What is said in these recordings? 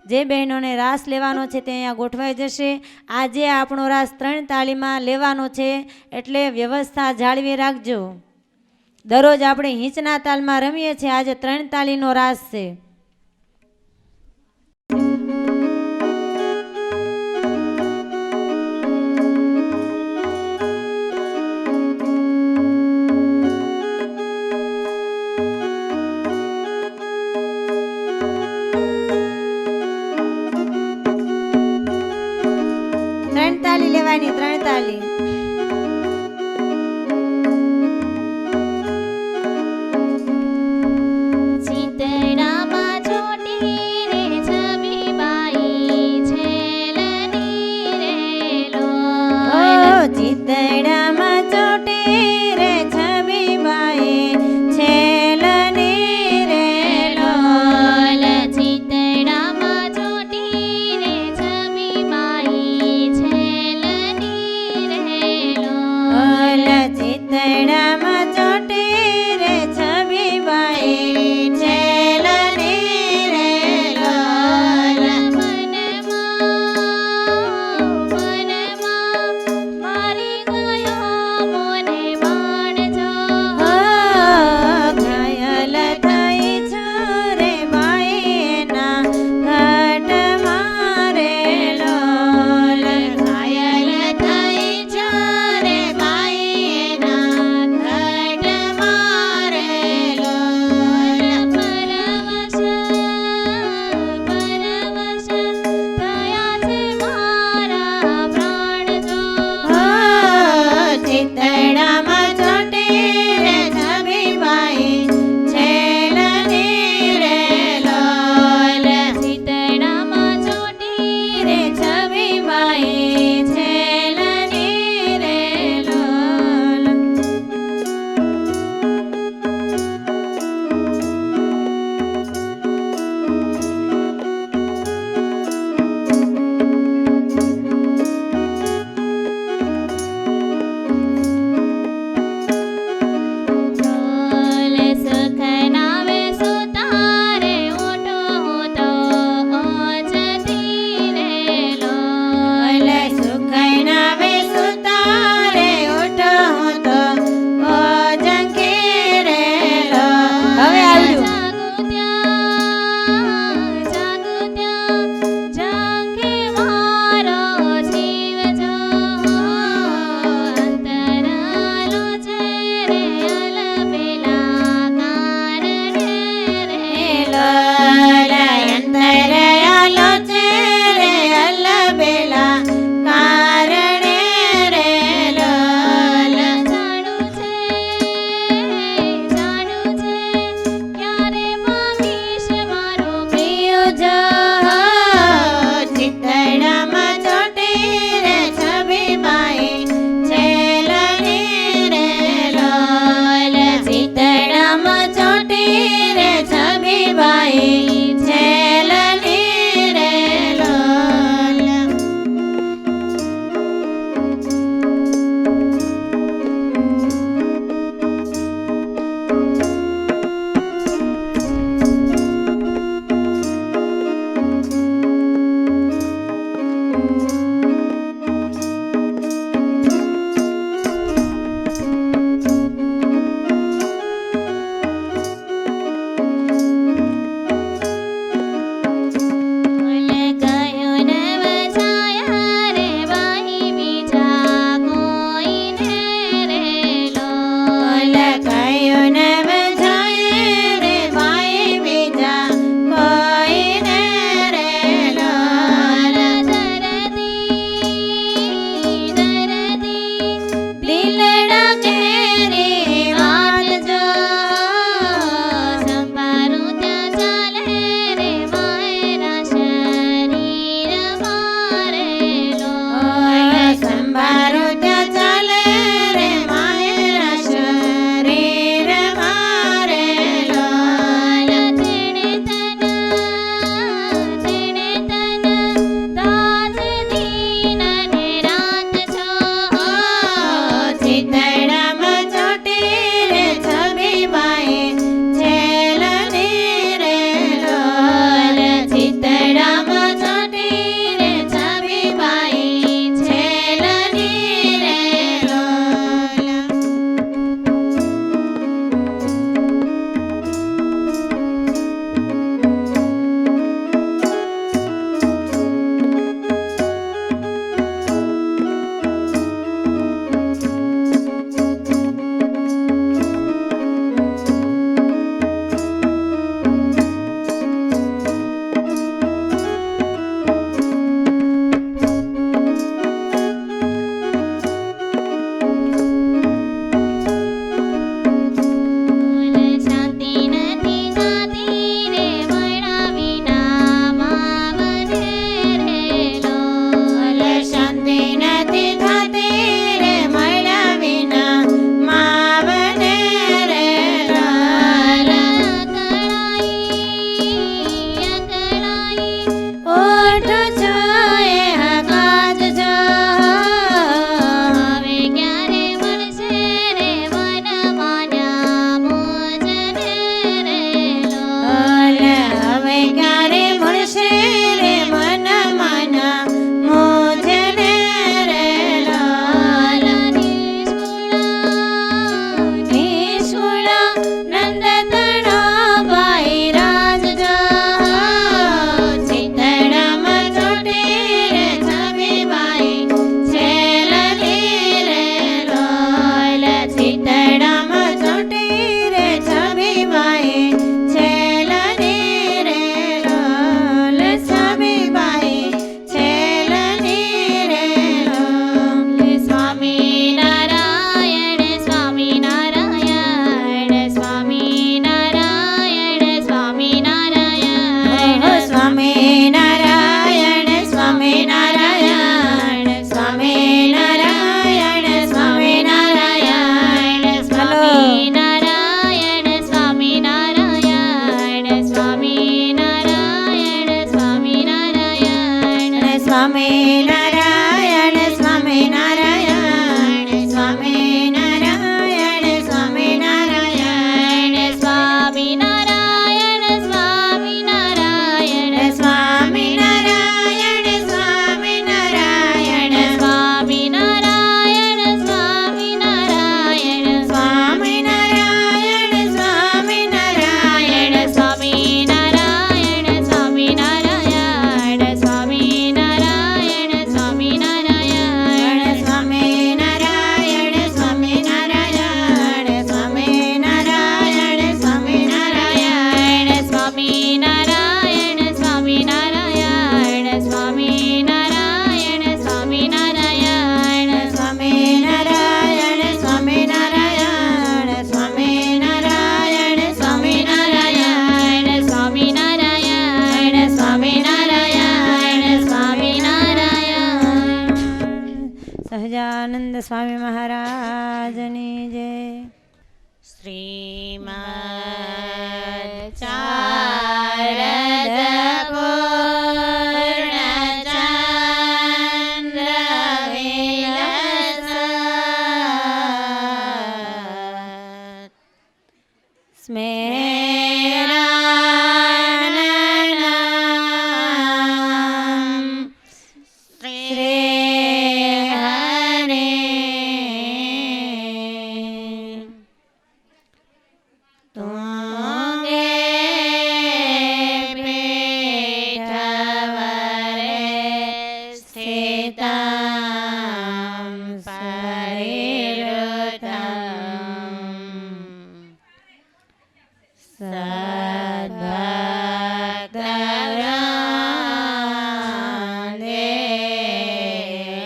જે બહેનોને રાસ લેવાનો છે તે અહીંયા ગોઠવાઈ જશે. આજે આપણો રાસ 3 તાળીમાં લેવાનો છે, એટલે વ્યવસ્થા જાળવી રાખજો. દરરોજ આપણે હિંચના તાલમાં રમીએ છીએ, આજે 3 તાળીનો રાસ છે. ત્રણ તાળી લેવાની, 3 તાળી. ચિતડામાં સ્વામી મહારાજની જય. શ્રીમદ ચારદ પૂર્ણચંદ્ર વિલસ સ્મેરાનનમ શ્રી હરે તુંગે પીઠવરે સ્થિતં પરિવૃતં સદ્ભક્તવૃંદે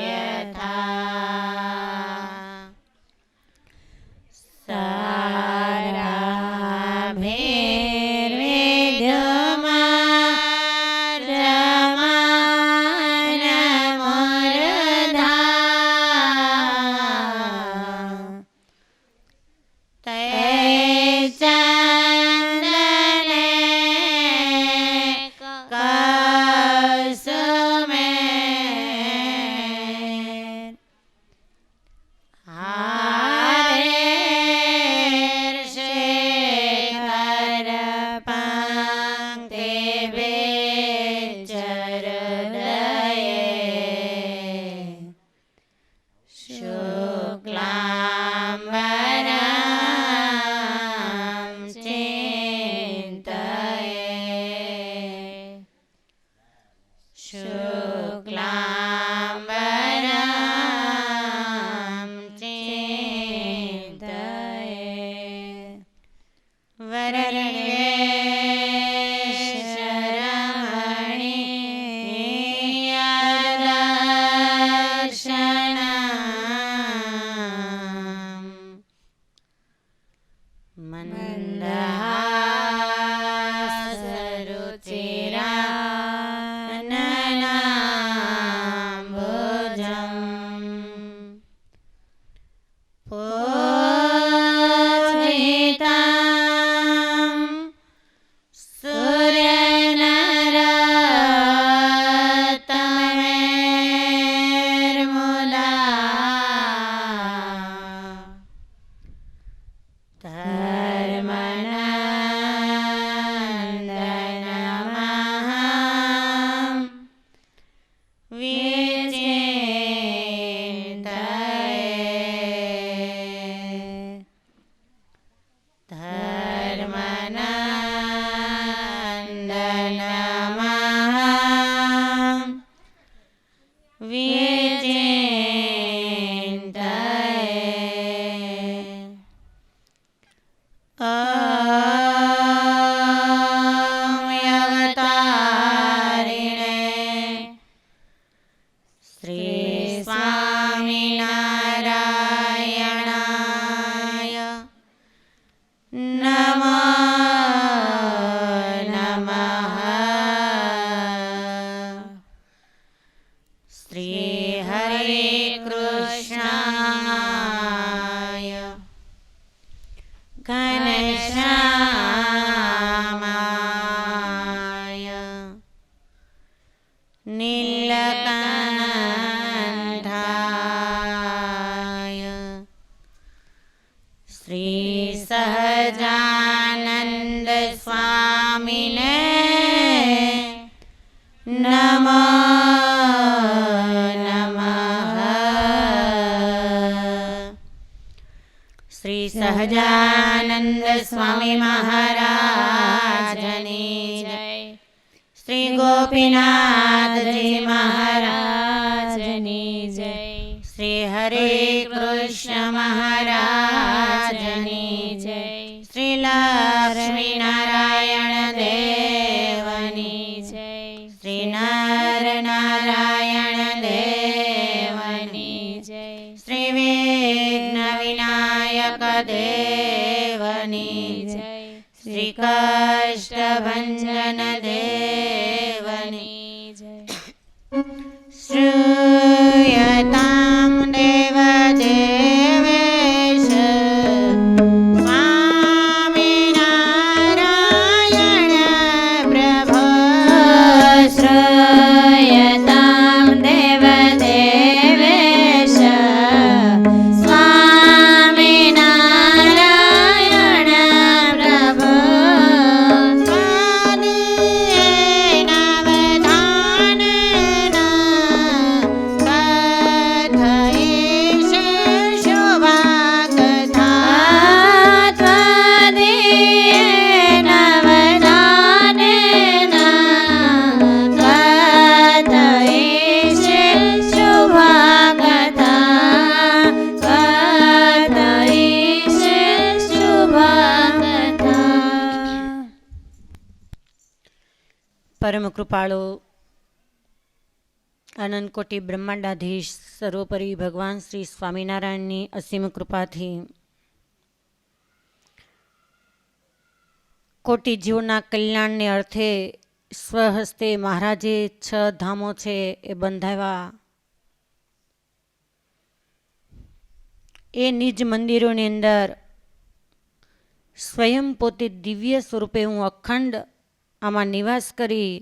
યથા સારાભિર્વિદ્યમાન તે ચંદને કસુમે હારેર્શેખર પંક્તિભિર્ચરદયે શુક્લાંબરં ચિંતયે શુક્લાંબરં ચિંતયે વરણવેશરમણીયદર્શનમ મંદહાસરુચિરાનનાંબુજમ પૂજિતં સૂર્યનરોત્તમેર્મુદા ધર્મનંદનમહં વિચિંતયે ધર્મનંદનમહં વિચિંતયે અવ્યવતારિણે શ્રી સ્વામિનારાયણાય નમો નમઃ. શ્રી હરે કૃષ્ણાય ઘનશ્યામાય નીલકંઠાય શ્રી સહજાનંદ સ્વામીને નમો નમઃ. શ્રી સહજાનંદ સ્વામી મહારાજની જય. શ્રી ગોપીનાથજી મહારાજની જય. શ્રી હરે કૃષ્ણ મહારાજની જય. શ્રી લક્ષ્મી નારાયણ દેવની જય. શ્રી નર નારાયણ દેવની જય. શ્રી વિઘ્ન વિનાયક દેવની જય. શ્રી કષ્ટભંજન દેવની જય. શ્રૂયતાં દેવ દેવ પરમ કૃપાળુ આનંદ કોટી બ્રહ્માંડાધીશ સર્વોપરી ભગવાન શ્રી સ્વામિનારાયણની અસીમ કૃપાથી કોટી જીવના કલ્યાણને અર્થે સ્વહસ્તે મહારાજે 6 ધામો છે એ બંધાવ્યા. એ નિજ મંદિરોની અંદર સ્વયં પોતે દિવ્ય સ્વરૂપે હું અખંડ આમાં નિવાસ કરી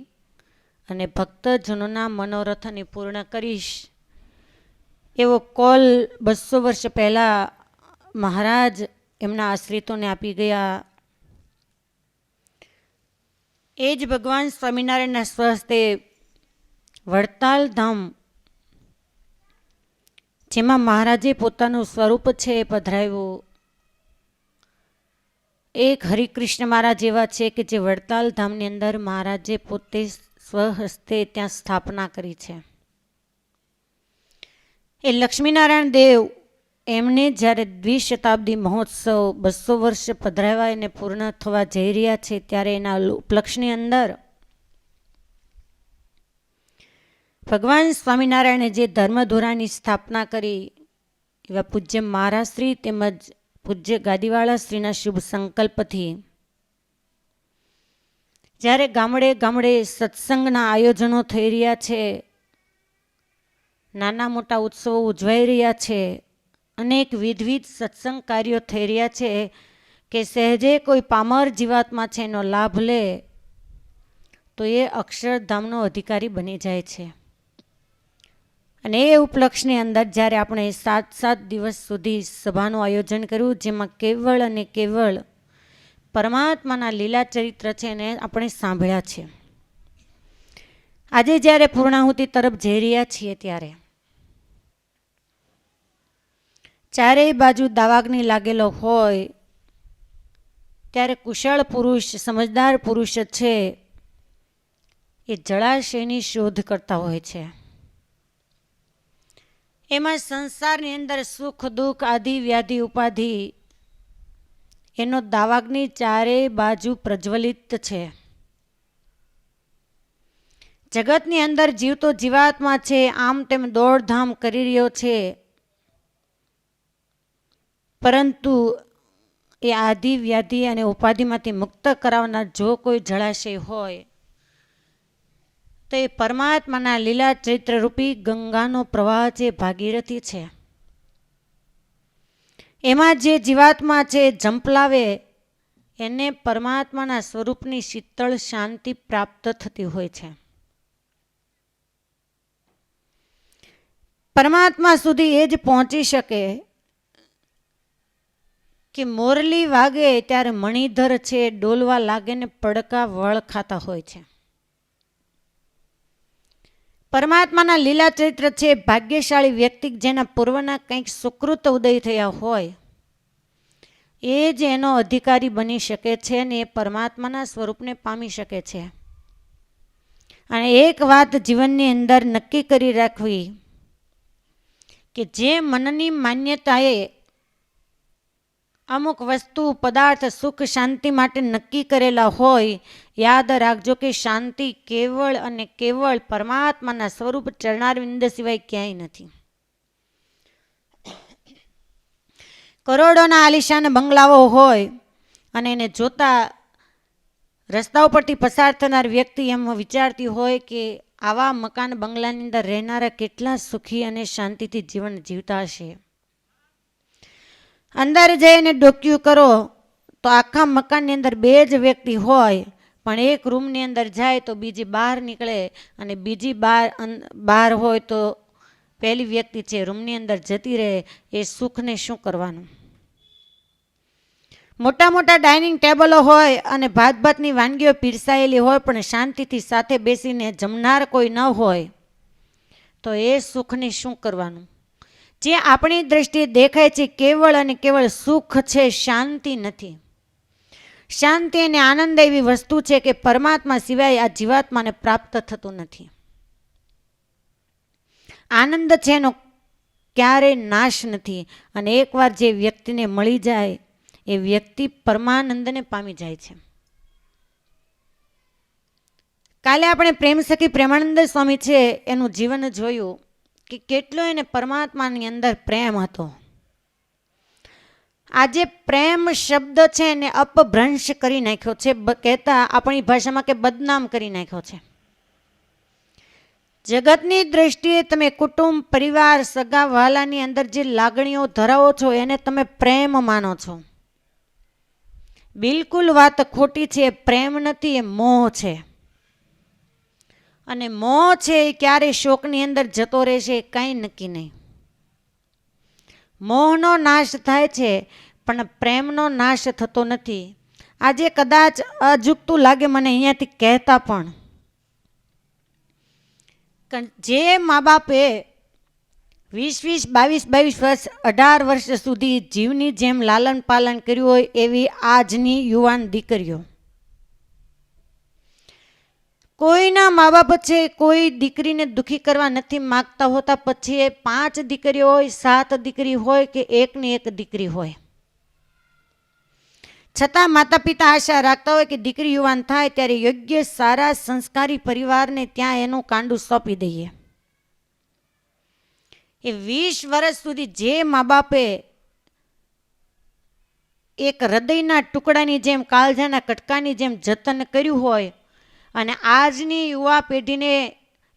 અને ભક્તજનોના મનોરથને પૂર્ણ કરીશ એવો કોલ 200 વર્ષ પહેલાં મહારાજ એમના આશ્રિતોને આપી ગયા. એ જ ભગવાન સ્વામિનારાયણના સ્વહસ્તે વડતાલ ધામ, જેમાં મહારાજે પોતાનું સ્વરૂપ છે એ પધરાવ્યું. એક હરિકૃષ્ણ મહારાજ એવા છે કે જે વડતાલ ધામની અંદર મહારાજે પોતે સ્વહસ્તે ત્યાં સ્થાપના કરી છે. એ લક્ષ્મીનારાયણ દેવ એમને જ્યારે દ્વિશતાબ્દી મહોત્સવ 200 વર્ષ પધરાવ્યા એને પૂર્ણ થવા જઈ રહ્યા છે ત્યારે એના ઉપલક્ષની અંદર ભગવાન સ્વામિનારાયણે જે ધર્મધોરાની સ્થાપના કરી એવા પૂજ્ય મહારાજશ્રી તેમજ પૂજ્ય ગાદીવાળા શ્રીના શુભ સંકલ્પથી જ્યારે ગામડે ગામડે સત્સંગના આયોજનો થઈ રહ્યા છે, નાના મોટા ઉત્સવો ઉજવાઈ રહ્યા છે, અનેક વિધવિધ સત્સંગ કાર્યો થઈ રહ્યા છે કે સહેજે કોઈ પામર જીવાત્મા છે એનો લાભ લે તો એ અક્ષરધામનો અધિકારી બની જાય છે. અને એ ઉપલક્ષની અંદર જ્યારે આપણે 7 દિવસ સુધી સભાનું આયોજન કર્યું, જેમાં કેવળ અને કેવળ પરમાત્માના લીલા ચરિત્ર છે એને આપણે સાંભળ્યા છે. આજે જ્યારે પૂર્ણાહુતિ તરફ જઈ રહ્યા છીએ ત્યારે ચારેય બાજુ દાવાગ્નિ લાગેલો હોય ત્યારે કુશળ પુરુષ, સમજદાર પુરુષ છે એ જળાશયની શોધ કરતા હોય છે. એમાં સંસારની અંદર સુખ દુઃખ આદિ વ્યાધિ ઉપાધિ એનો દાવાગ્નિ ચારેય બાજુ પ્રજ્વલિત છે. જગતની અંદર જીવતો જીવાત્મા છે આમ તેમ દોડધામ કરી રહ્યો છે, પરંતુ એ આદિ વ્યાધિ અને ઉપાધિમાંથી મુક્ત કરાવનાર જો કોઈ જળાશય હોય તો એ પરમાત્માના લીલા ચૈત્ર રૂપી ગંગાનો પ્રવાહ છે, ભાગીરથી છે. એમાં જે જીવાત્મા છે ઝંપલાવે એને પરમાત્માના સ્વરૂપની શીતળ શાંતિ પ્રાપ્ત થતી હોય છે. પરમાત્મા સુધી એ જ પહોંચી શકે કે મોરલી વાગે ત્યારે મણિધર છે ડોલવા લાગે ને પડકા વળ ખાતા હોય છે. પરમાત્માના લીલા ચરિત્ર છે ભાગ્યશાળી વ્યક્તિ જેના પૂર્વના કંઈક સુકૃત ઉદય થયા હોય એ જ એનો અધિકારી બની શકે છે અને એ પરમાત્માના સ્વરૂપને પામી શકે છે. અને એક વાત જીવનની અંદર નક્કી કરી રાખવી કે જે મનની માન્યતાએ અમુક વસ્તુ પદાર્થ સુખ શાંતિ માટે નક્કી કરેલા હોય, યાદ રાખજો કે શાંતિ કેવળ અને કેવળ પરમાત્માના સ્વરૂપ ચરણારવિંદ સિવાય ક્યાંય નથી. કરોડોના આલિશાન બંગલાઓ હોય અને એને જોતા રસ્તા ઉપરથી પસાર થનાર વ્યક્તિ એમ વિચારતી હોય કે આવા મકાન બંગલાની અંદર રહેનારા કેટલા સુખી અને શાંતિથી જીવન જીવતા હશે. અંદર જઈને ડોક્યું કરો તો આખા મકાનની અંદર 2 જ વ્યક્તિ હોય, પણ એક રૂમની અંદર જાય તો બીજી બહાર નીકળે અને બીજી બહાર હોય તો પહેલી વ્યક્તિ છે રૂમની અંદર જતી રહે. એ સુખને શું કરવાનું? મોટા મોટા ડાઇનિંગ ટેબલો હોય અને ભાતની વાનગીઓ પીરસાયેલી હોય પણ શાંતિથી સાથે બેસીને જમનાર કોઈ ન હોય તો એ સુખને શું કરવાનું? જે આપણી દ્રષ્ટિએ દેખાય છે કેવળ અને કેવળ સુખ છે, શાંતિ નથી. શાંતિ અને આનંદ એવી વસ્તુ છે કે પરમાત્મા સિવાય આ જીવાત્માને પ્રાપ્ત થતું નથી. આનંદ છે એનો ક્યારેય નાશ નથી. અને એકવાર જે વ્યક્તિને મળી જાય એ વ્યક્તિ પરમાનંદને પામી જાય છે. કાલે આપણે પ્રેમ સખી પ્રેમાનંદ સ્વામી છે એનું જીવન જોયું કે કેટલો એને પરમાત્માની અંદર પ્રેમ હતો. આજે પ્રેમ શબ્દ છે એને અપભ્રંશ કરી નાખ્યો છે, કહેતા આપણી ભાષામાં કે બદનામ કરી નાખ્યો છે. જગતની દ્રષ્ટિએ તમે કુટુંબ, પરિવાર, સગા વહાલાની અંદર જે લાગણીઓ ધરાવો છો એને તમે પ્રેમ માનો છો. બિલકુલ વાત ખોટી છે. પ્રેમ નથી, એ મોહ છે. અને મોહ છે એ ક્યારે શોકની અંદર જતો રહેશે એ કાંઈ નક્કી નહીં. મોહનો નાશ થાય છે પણ પ્રેમનો નાશ થતો નથી. આજે કદાચ અજુગતું લાગે મને અહીંયાથી કહેતા, પણ જે મા બાપે 20-20, 22-22 વર્ષ, 18 વર્ષ સુધી જીવની જેમ લાલન પાલન કર્યું હોય એવી આજની યુવાન દીકરીઓ, કોઈના મા બાપ છે કોઈ દીકરીને દુઃખી કરવા નથી માગતા હોતા. પછી એ 5 દીકરીઓ હોય, 7 દીકરી હોય કે એકની એક દીકરી હોય, છતાં માતા પિતા આશા રાખતા હોય કે દીકરી યુવાન થાય ત્યારે યોગ્ય સારા સંસ્કારી પરિવારને ત્યાં એનું કાંડું સોંપી દઈએ. એ 20 વર્ષ સુધી જે મા બાપે એક હૃદયના ટુકડાની જેમ, કાળજાના કટકાની જેમ જતન કર્યું હોય, અને આજની યુવા પેઢીને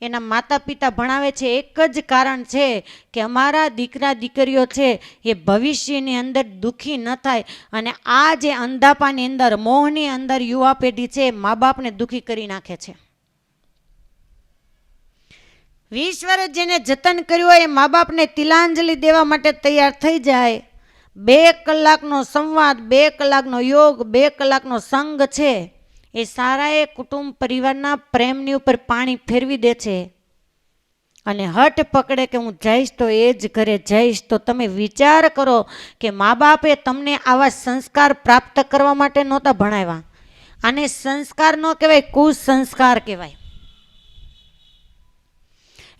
એના માતા પિતા ભણાવે છે એક જ કારણ છે કે અમારા દીકરા દીકરીઓ છે એ ભવિષ્યની અંદર દુઃખી ન થાય. અને આ જે અંધાપાની અંદર, મોહની અંદર યુવા પેઢી છે મા બાપને દુઃખી કરી નાખે છે. 20 વર્ષ જેને જતન કર્યું હોય એ મા બાપને તિલાંજલિ દેવા માટે તૈયાર થઈ જાય. 2 કલાકનો સંવાદ, 2 કલાકનો યોગ, 2 કલાકનો સંગ છે એ સારા એ કુટુંબ પરિવારના પ્રેમની ઉપર પાણી ફેરવી દે છે અને હઠ પકડે કે હું જઈશ તો એ જ ઘરે જઈશ. તો તમે વિચાર કરો કે મા બાપે તમને આવા સંસ્કાર પ્રાપ્ત કરવા માટે નહોતા ભણાવ્યા. આને સંસ્કાર ન કહેવાય, કુસંસ્કાર કહેવાય.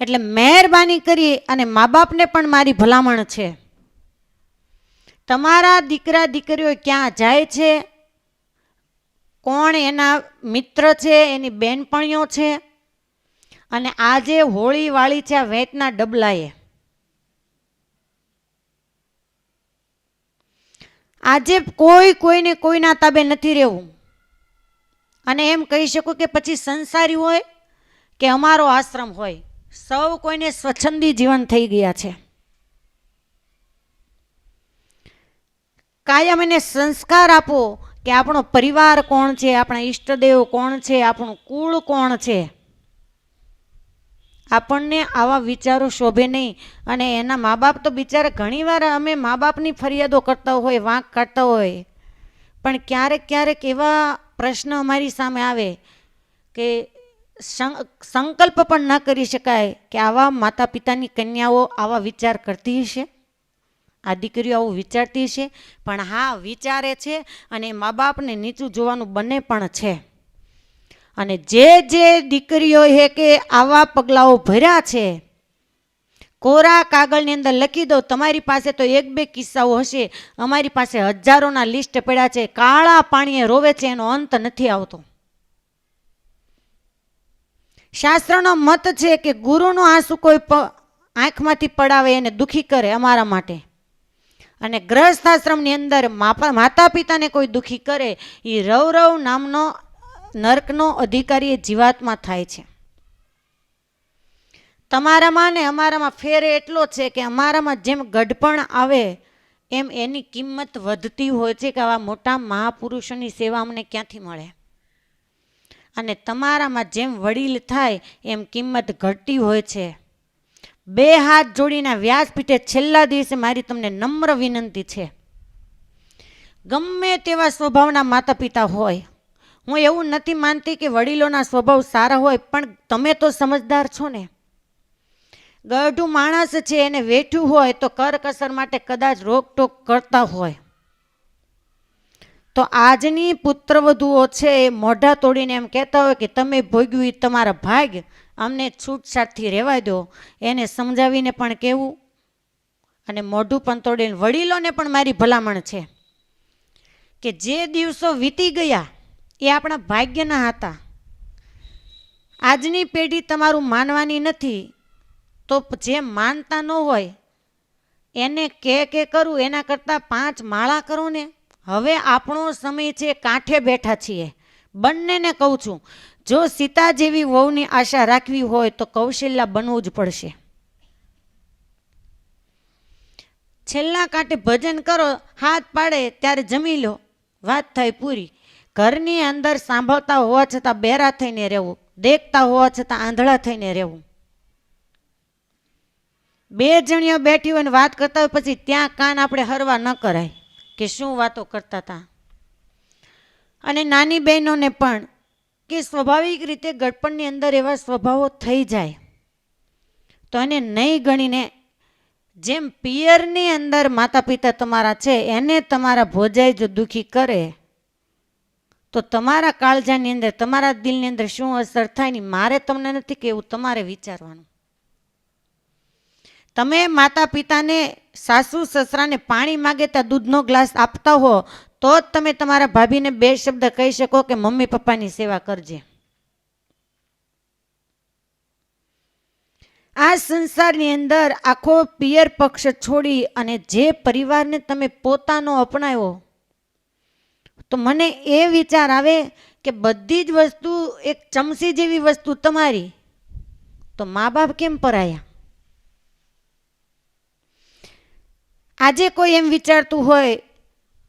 એટલે મહેરબાની કરી અને મા બાપને પણ મારી ભલામણ છે, તમારા દીકરા દીકરીઓ ક્યાં જાય છે, કોણ એના મિત્ર છે, એની બેનપણીઓ છે, અને આજે હોળી વાળી છે આ વેચના ડબલાએ. આજે કોઈને કોઈના તાબે નથી રહેવું. અને એમ કહી શકું કે પછી સંસારી હોય કે અમારો આશ્રમ હોય, સૌ કોઈને સ્વચ્છંદી જીવન થઈ ગયા છે. કાયમ એને સંસ્કાર આપો કે આપણો પરિવાર કોણ છે, આપણા ઈષ્ટદેવ કોણ છે, આપણું કુળ કોણ છે. આપણને આવા વિચારો શોભે નહીં. અને એના મા બાપ તો બિચારા, ઘણીવાર અમે મા બાપની ફરિયાદો કરતા હોય, વાંક કાઢતા હોય, પણ ક્યારેક એવા પ્રશ્ન અમારી સામે આવે કે સંકલ્પ પણ ન કરી શકાય કે આવા માતા પિતાની કન્યાઓ આવા વિચાર કરતી હશે, આ દીકરીઓ આવું વિચારતી હશે. પણ હા, વિચારે છે અને મા બાપને નીચું જોવાનું બને પણ છે. અને જે દીકરીઓ હે કે આવા પગલાઓ ભર્યા છે, કોરા કાગળની અંદર લખી દો. તમારી પાસે તો 1-2 કિસ્સાઓ હશે, અમારી પાસે હજારોના લિસ્ટ પડ્યા છે. કાળા પાણીએ રોવે છે, એનો અંત નથી આવતો. શાસ્ત્રનો મત છે કે ગુરુનો આંસુ કોઈ આંખમાંથી પડાવે એને દુઃખી કરે અમારા માટે, અને ગ્રહસ્થાશ્રમની અંદર માતા પિતાને કોઈ દુઃખી કરે એ રવ નામનો નર્કનો અધિકારી એ જીવાતમાં થાય છે. તમારામાં ને અમારામાં ફેર એટલો છે કે અમારામાં જેમ ગઢપણ આવે એમ એની કિંમત વધતી હોય છે કે આવા મોટા મહાપુરુષોની સેવા અમને ક્યાંથી મળે. અને તમારામાં જેમ વડીલ થાય એમ કિંમત ઘટતી હોય છે. 2 હાથ જોડીને વ્યાસપીઠે છેલ્લા દિવસે મારી તમને નમ્ર વિનંતી છે, ગમે તેવા સ્વભાવના માતા પિતા હોય, હું એવું નથી માનતી કે વડીલોના સ્વભાવ સારા હોય, પણ તમે તો સમજદાર છો ને. ગઢું માણસ છે, એને વેઠ્યું હોય તો કરકસર માટે કદાચ રોકટોક કરતા હોય. તો આજની પુત્રવધુઓ છે એ મોઢા તોડીને એમ કહેતા હોય કે તમે ભોગ્યું એ તમારા ભાગ, અમને છૂટછાટથી રહેવા દો. એને સમજાવીને પણ કહેવું અને મોઢું પણ તોડીને. વડીલોને પણ મારી ભલામણ છે કે જે દિવસો વીતી ગયા એ આપણા ભાગ્યના હતા. આજની પેઢી તમારું માનવાની નથી, તો જે માનતા ન હોય એને કે કરું એના કરતાં 5 માળા કરો ને. હવે આપણો સમય છે, કાંઠે બેઠા છીએ. બંનેને કહું છું, જો સીતા જેવી વહુની આશા રાખવી હોય તો કૌશલ્યા બનવું જ પડશે. છેલ્લા કાંઠે ભજન કરો, હાથ પાડે ત્યારે જમી લો, વાત થાય પૂરી. ઘરની અંદર સાંભળતા હોવા છતાં બેરા થઈને રહેવું, દેખતા હોવા છતાં આંધળા થઈને રહેવું. 2 જણીઓ બેઠી હોય ને વાત કરતા હોય, પછી ત્યાં કાન આપણે હરવા ન કરાય કે શું વાતો કરતા હતા. અને નાની બહેનોને પણ કે સ્વાભાવિક રીતે ગળપણની અંદર એવા સ્વભાવો થઈ જાય તો એને નહીં ગણીને, જેમ પિયરની અંદર માતા પિતા તમારા છે એને તમારા ભોજાઈ જો દુખી કરે તો તમારા કાળજાની અંદર, તમારા દિલની અંદર શું અસર થાય ને મારે તમને નથી કહેવું, તમારે વિચારવાનું. તમે માતા પિતાને, સાસુ સસરાને પાણી માગે ત્યાં દૂધનો ગ્લાસ આપતા હો તો જ તમે તમારા ભાભીને 2 શબ્દ કહી શકો કે મમ્મી પપ્પાની સેવા કરજે. આ સંસારની અંદર આખો પિયર પક્ષ છોડી અને જે પરિવારને તમે પોતાનો અપનાવ્યો, તો મને એ વિચાર આવે કે બધી જ વસ્તુ એક ચમચી જેવી વસ્તુ તમારી, તો મા બાપ કેમ પરાયા? આજે કોઈ એમ વિચારતું હોય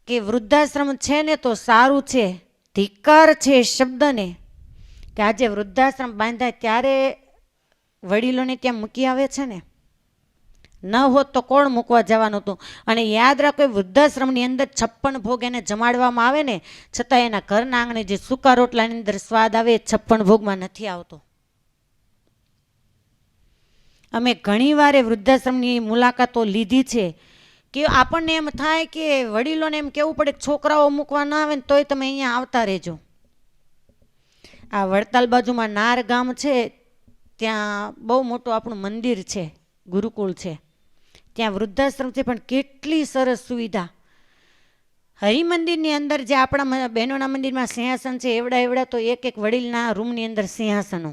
કે વૃદ્ધાશ્રમ છે ને તો સારું છે, ધિક્કાર છે શબ્દને, કે આજે વૃદ્ધાશ્રમ બાંધાય ત્યારે વડીલોને ત્યાં મૂકી આવે છે ને, ન હોત તો કોણ મૂકવા જવાનું હતું. અને યાદ રાખો, વૃદ્ધાશ્રમની અંદર 56 ભોગ એને જમાડવામાં આવે ને, છતાં એના ઘરના આંગણે જે સૂકા રોટલાની અંદર સ્વાદ આવે એ 56 ભોગમાં નથી આવતો. અમે ઘણીવાર વૃદ્ધાશ્રમની મુલાકાતો લીધી છે કે આપણને એમ થાય કે વડીલોને એમ કહેવું પડે છોકરાઓ મૂકવા ના આવે ને તોય તમે અહીંયા આવતા રહેજો. આ વડતાલ બાજુમાં નાર ગામ છે, ત્યાં બહુ મોટું આપણું મંદિર છે, ગુરુકુળ છે, ત્યાં વૃદ્ધાશ્રમ છે, પણ કેટલી સરસ સુવિધા. હરિમંદિરની અંદર જે આપણા બહેનોના મંદિરમાં સિંહાસન છે એવડા તો એક વડીલના રૂમની અંદર સિંહાસનો.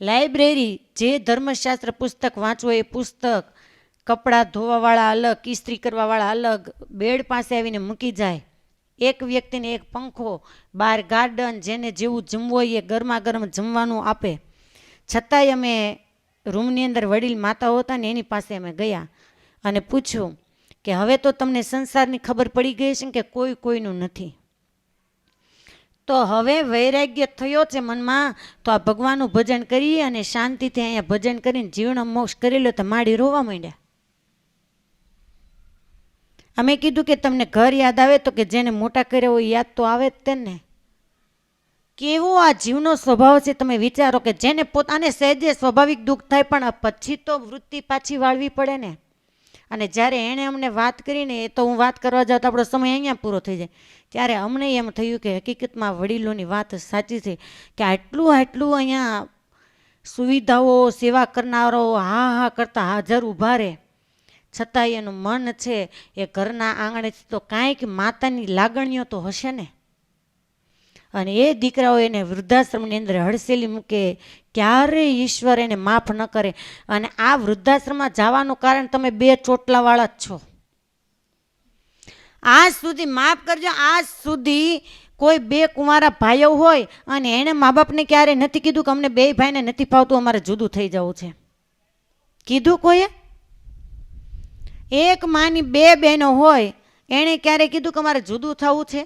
લાઇબ્રેરી, જે ધર્મશાસ્ત્ર પુસ્તક વાંચવું એ પુસ્તક, કપડાં ધોવાવાળા અલગ, ઇસ્ત્રી કરવાવાળા અલગ, બેડ પાસે આવીને મૂકી જાય. એક વ્યક્તિને એક પંખો, બહાર ગાર્ડન, જેને જેવું જમવું હોય એ ગરમા ગરમ જમવાનું આપે. છતાંય અમે રૂમની અંદર વડીલ માતાઓ હતા ને એની પાસે અમે ગયા અને પૂછ્યું કે હવે તો તમને સંસારની ખબર પડી ગઈ છે કે કોઈ કોઈનું નથી, તો હવે વૈરાગ્ય થયો છે મનમાં, તો આ ભગવાનનું ભજન કરી અને શાંતિથી અહીંયા ભજન કરીને જીવનો મોક્ષ કરી લો. તો માડી રોવા માંડ્યા. અમે કીધું કે તમને ઘર યાદ આવે તો કે જેને મોટા કર્યા હોય યાદ તો આવે જ તેને. કેવો આ જીવનો સ્વભાવ છે તમે વિચારો, કે જેને પોતાને સહેજે સ્વાભાવિક દુઃખ થાય પણ પછી તો વૃત્તિ પાછી વાળવી પડે ને. અને જ્યારે એણે અમને વાત કરીને, એ તો હું વાત કરવા જાઉં તો આપણો સમય અહીંયા પૂરો થઈ જાય, ત્યારે અમને એમ થયું કે હકીકતમાં વડીલોની વાત સાચી છે કે આટલું અહીંયા સુવિધાઓ, સેવા કરનારો હા કરતા હાજર ઊભા રહે, છતાંય એનું મન છે એ ઘરના આંગણેથી તો કાંઈક માતાની લાગણીઓ તો હશે ને. અને એ દીકરાઓ એને વૃદ્ધાશ્રમની અંદર હડસેલી મૂકે, ક્યારેય ઈશ્વર એને માફ ન કરે. અને આ વૃદ્ધાશ્રમમાં જવાનું કારણ તમે 2 ચોટલાવાળા જ છો. આજ સુધી, માફ કરજો, આજ સુધી કોઈ 2 કુંવારા ભાઈઓ હોય અને એણે મા બાપને ક્યારે નથી કીધું કે અમને 2 ભાઈને નથી ફાવતું, અમારે જુદું થઈ જવું છે? કીધું કોઈએ? એક માની 2 બહેનો હોય, એણે ક્યારે કીધું કે અમારે જુદું થવું છે?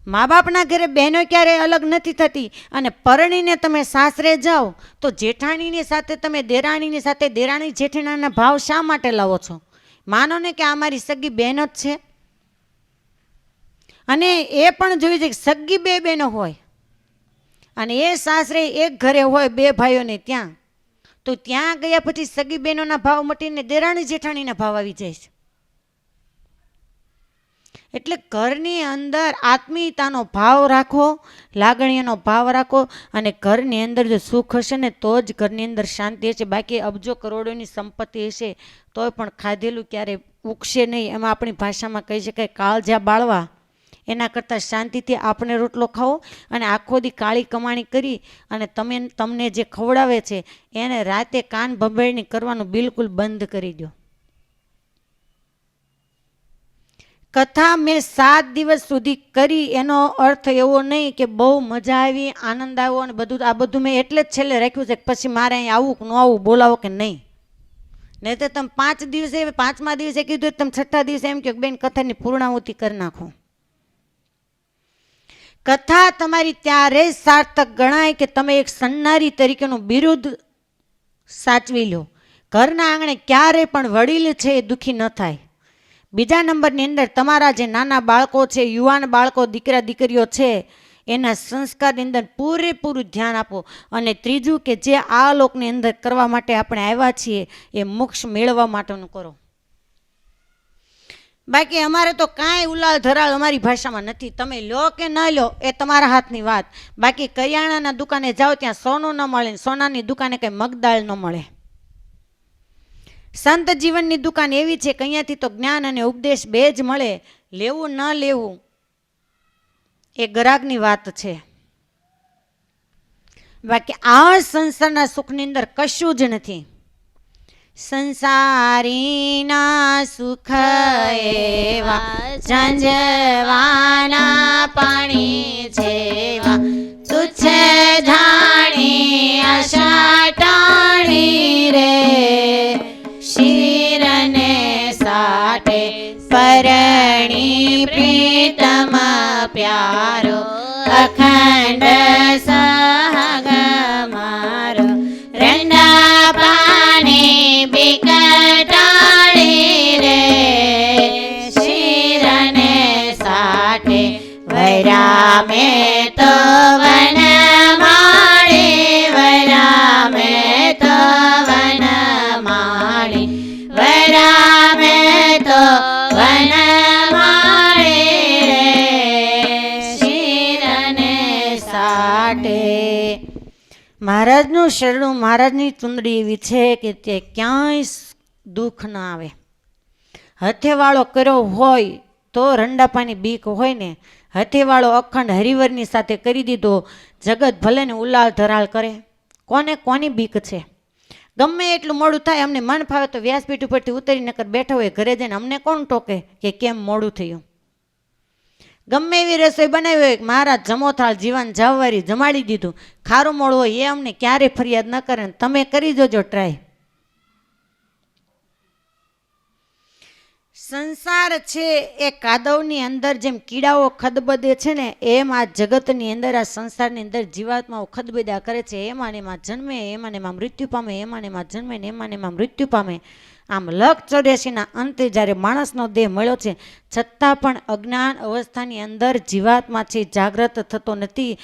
મા બાપના ઘરે બહેનો ક્યારેય અલગ નથી થતી. અને પરણીને તમે સાસરે જાઓ તો જેઠાણીની સાથે તમે દેરાણીની સાથે દેરાણી જેઠાણીના ભાવ શા માટે લાવો છો? માનો ને કે આ મારી સગી બહેનો જ છે. અને એ પણ જોયું છે કે સગી 2 બહેનો હોય અને એ સાસરે એક ઘરે હોય 2 ભાઈઓને, ત્યાં તો ત્યાં ગયા પછી સગી બહેનોના ભાવ મટીને દેરાણી જેઠાણીના ભાવ આવી જાય છે. એટલે ઘરની અંદર આત્મીયતાનો ભાવ રાખો, લાગણીઓનો ભાવ રાખો, અને ઘરની અંદર જો સુખ હશે ને તો જ ઘરની અંદર શાંતિ હશે. બાકી અબજો કરોડોની સંપત્તિ હશે તોય પણ ખાધેલું ક્યારે ઉગશે નહીં. એમાં આપણી ભાષામાં કહી શકાય કાળજા બાળવા એના કરતાં શાંતિથી આપણે રોટલો ખાઓ અને આખો દી કાળી કમાણી કરી અને તમને જે ખવડાવે છે એને રાતે કાન ભંભેરણી કરવાનું બિલકુલ બંધ કરી દો. કથા મેં 7 દિવસ સુધી કરી એનો અર્થ એવો નહીં કે બહુ મજા આવી, આનંદ આવ્યો અને આ બધું મેં એટલે જ છેલ્લે રાખ્યું છે કે પછી મારે અહીં આવું કે ન આવું, બોલાવો કે નહીં. નહીં તો તમે 5 દિવસે 5મા દિવસે કીધું તમે 6ઠા દિવસે એમ કહો બેન કથાની પૂર્ણાહુતિ કરી નાખો. કથા તમારી ત્યારે જ સાર્થક ગણાય કે તમે એક સન્નારી તરીકેનું બિરુદ સાચવી લો. ઘરના આંગણે ક્યારે પણ વડીલ છે એ દુઃખી ન થાય. બીજા નંબરની અંદર તમારા જે નાના બાળકો છે, યુવાન બાળકો, દીકરા દીકરીઓ છે એના સંસ્કારની અંદર પૂરેપૂરું ધ્યાન આપો. અને ત્રીજું કે જે આ લોકની અંદર કરવા માટે આપણે આવ્યા છીએ એ મોક્ષ મેળવવા માટેનું કરો. બાકી અમારે તો કાંઈ ઉલાળ ધરાળ અમારી ભાષામાં નથી. તમે લો કે ન લો એ તમારા હાથની વાત. બાકી કરિયાણાના દુકાને જાઓ ત્યાં સોનું ન મળે, સોનાની દુકાને કંઈ મગદાળ ન મળે. સંત જીવનની દુકાન એવી છે કે અહીંયાથી તો જ્ઞાન અને ઉપદેશ બે જ મળે. લેવું ન લેવું એ ગરાગની વાત છે. બાકી આ સંસારના સુખની અંદર કશું જ નથી. સંસારીના સુખ એવા ઝંઝવાના પાણી જેવા, તુચ્છ જાણી આશા ટાણી રે, શિરને સાટે પરણી પ્રીતમ પ્યારો, અખંડ સહગ મારો, રંડા પાણી બિકટાળી રે, શિરને સાટે વૈરામે તો વન માળી, વૈરામે તો વન માળી, વૈરામે તો વન માળી રે, શિરને સાટે. મહારાજનું શરણું, મહારાજની ચૂંદડી એવી છે કે તે ક્યાંય દુઃખ ન આવે. હથેવાળો કર્યો હોય તો રંડાપાની બીક હોય ને, હથેવાળો અખંડ હરિવરની સાથે કરી દીધો, જગત ભલે ને ઉલાળ ધરાળ કરે, કોને કોની બીક છે? ગમે એટલું મોડું થાય, અમને મન ફાવે તો વ્યાસપીઠ ઉપરથી ઉતરી નકર બેઠા હોય ઘરે જઈને અમને કોણ ટોકે કે કેમ મોડું થયું? ગમે એવી રસોઈ બનાવી હોય, મહારાજ જમોથાળ જીવન જાવવારી જમાડી દીધું, ખારું મોડું હોય એ અમને ક્યારે ફરિયાદ ન કરે. તમે કરી જોજો ટ્રાય. સંસાર છે એ કાદવની અંદર જેમ કીડાઓ ખદબદે છે ને, એમ આ જગતની અંદર, આ સંસારની અંદર જીવાત્માઓ ખદબદા કરે છે. એમાં ને એમાં જન્મે, એમાં ને એમાં મૃત્યુ પામે, એમાં ને એમાં જન્મે ને એમાં ને એમાં મૃત્યુ પામે. આમ 184ના અંતે જ્યારે માણસનો દેહ મળ્યો છે છતાં પણ અજ્ઞાન અવસ્થાની અંદર જીવાત્મા છે જાગ્રત થતો નથી.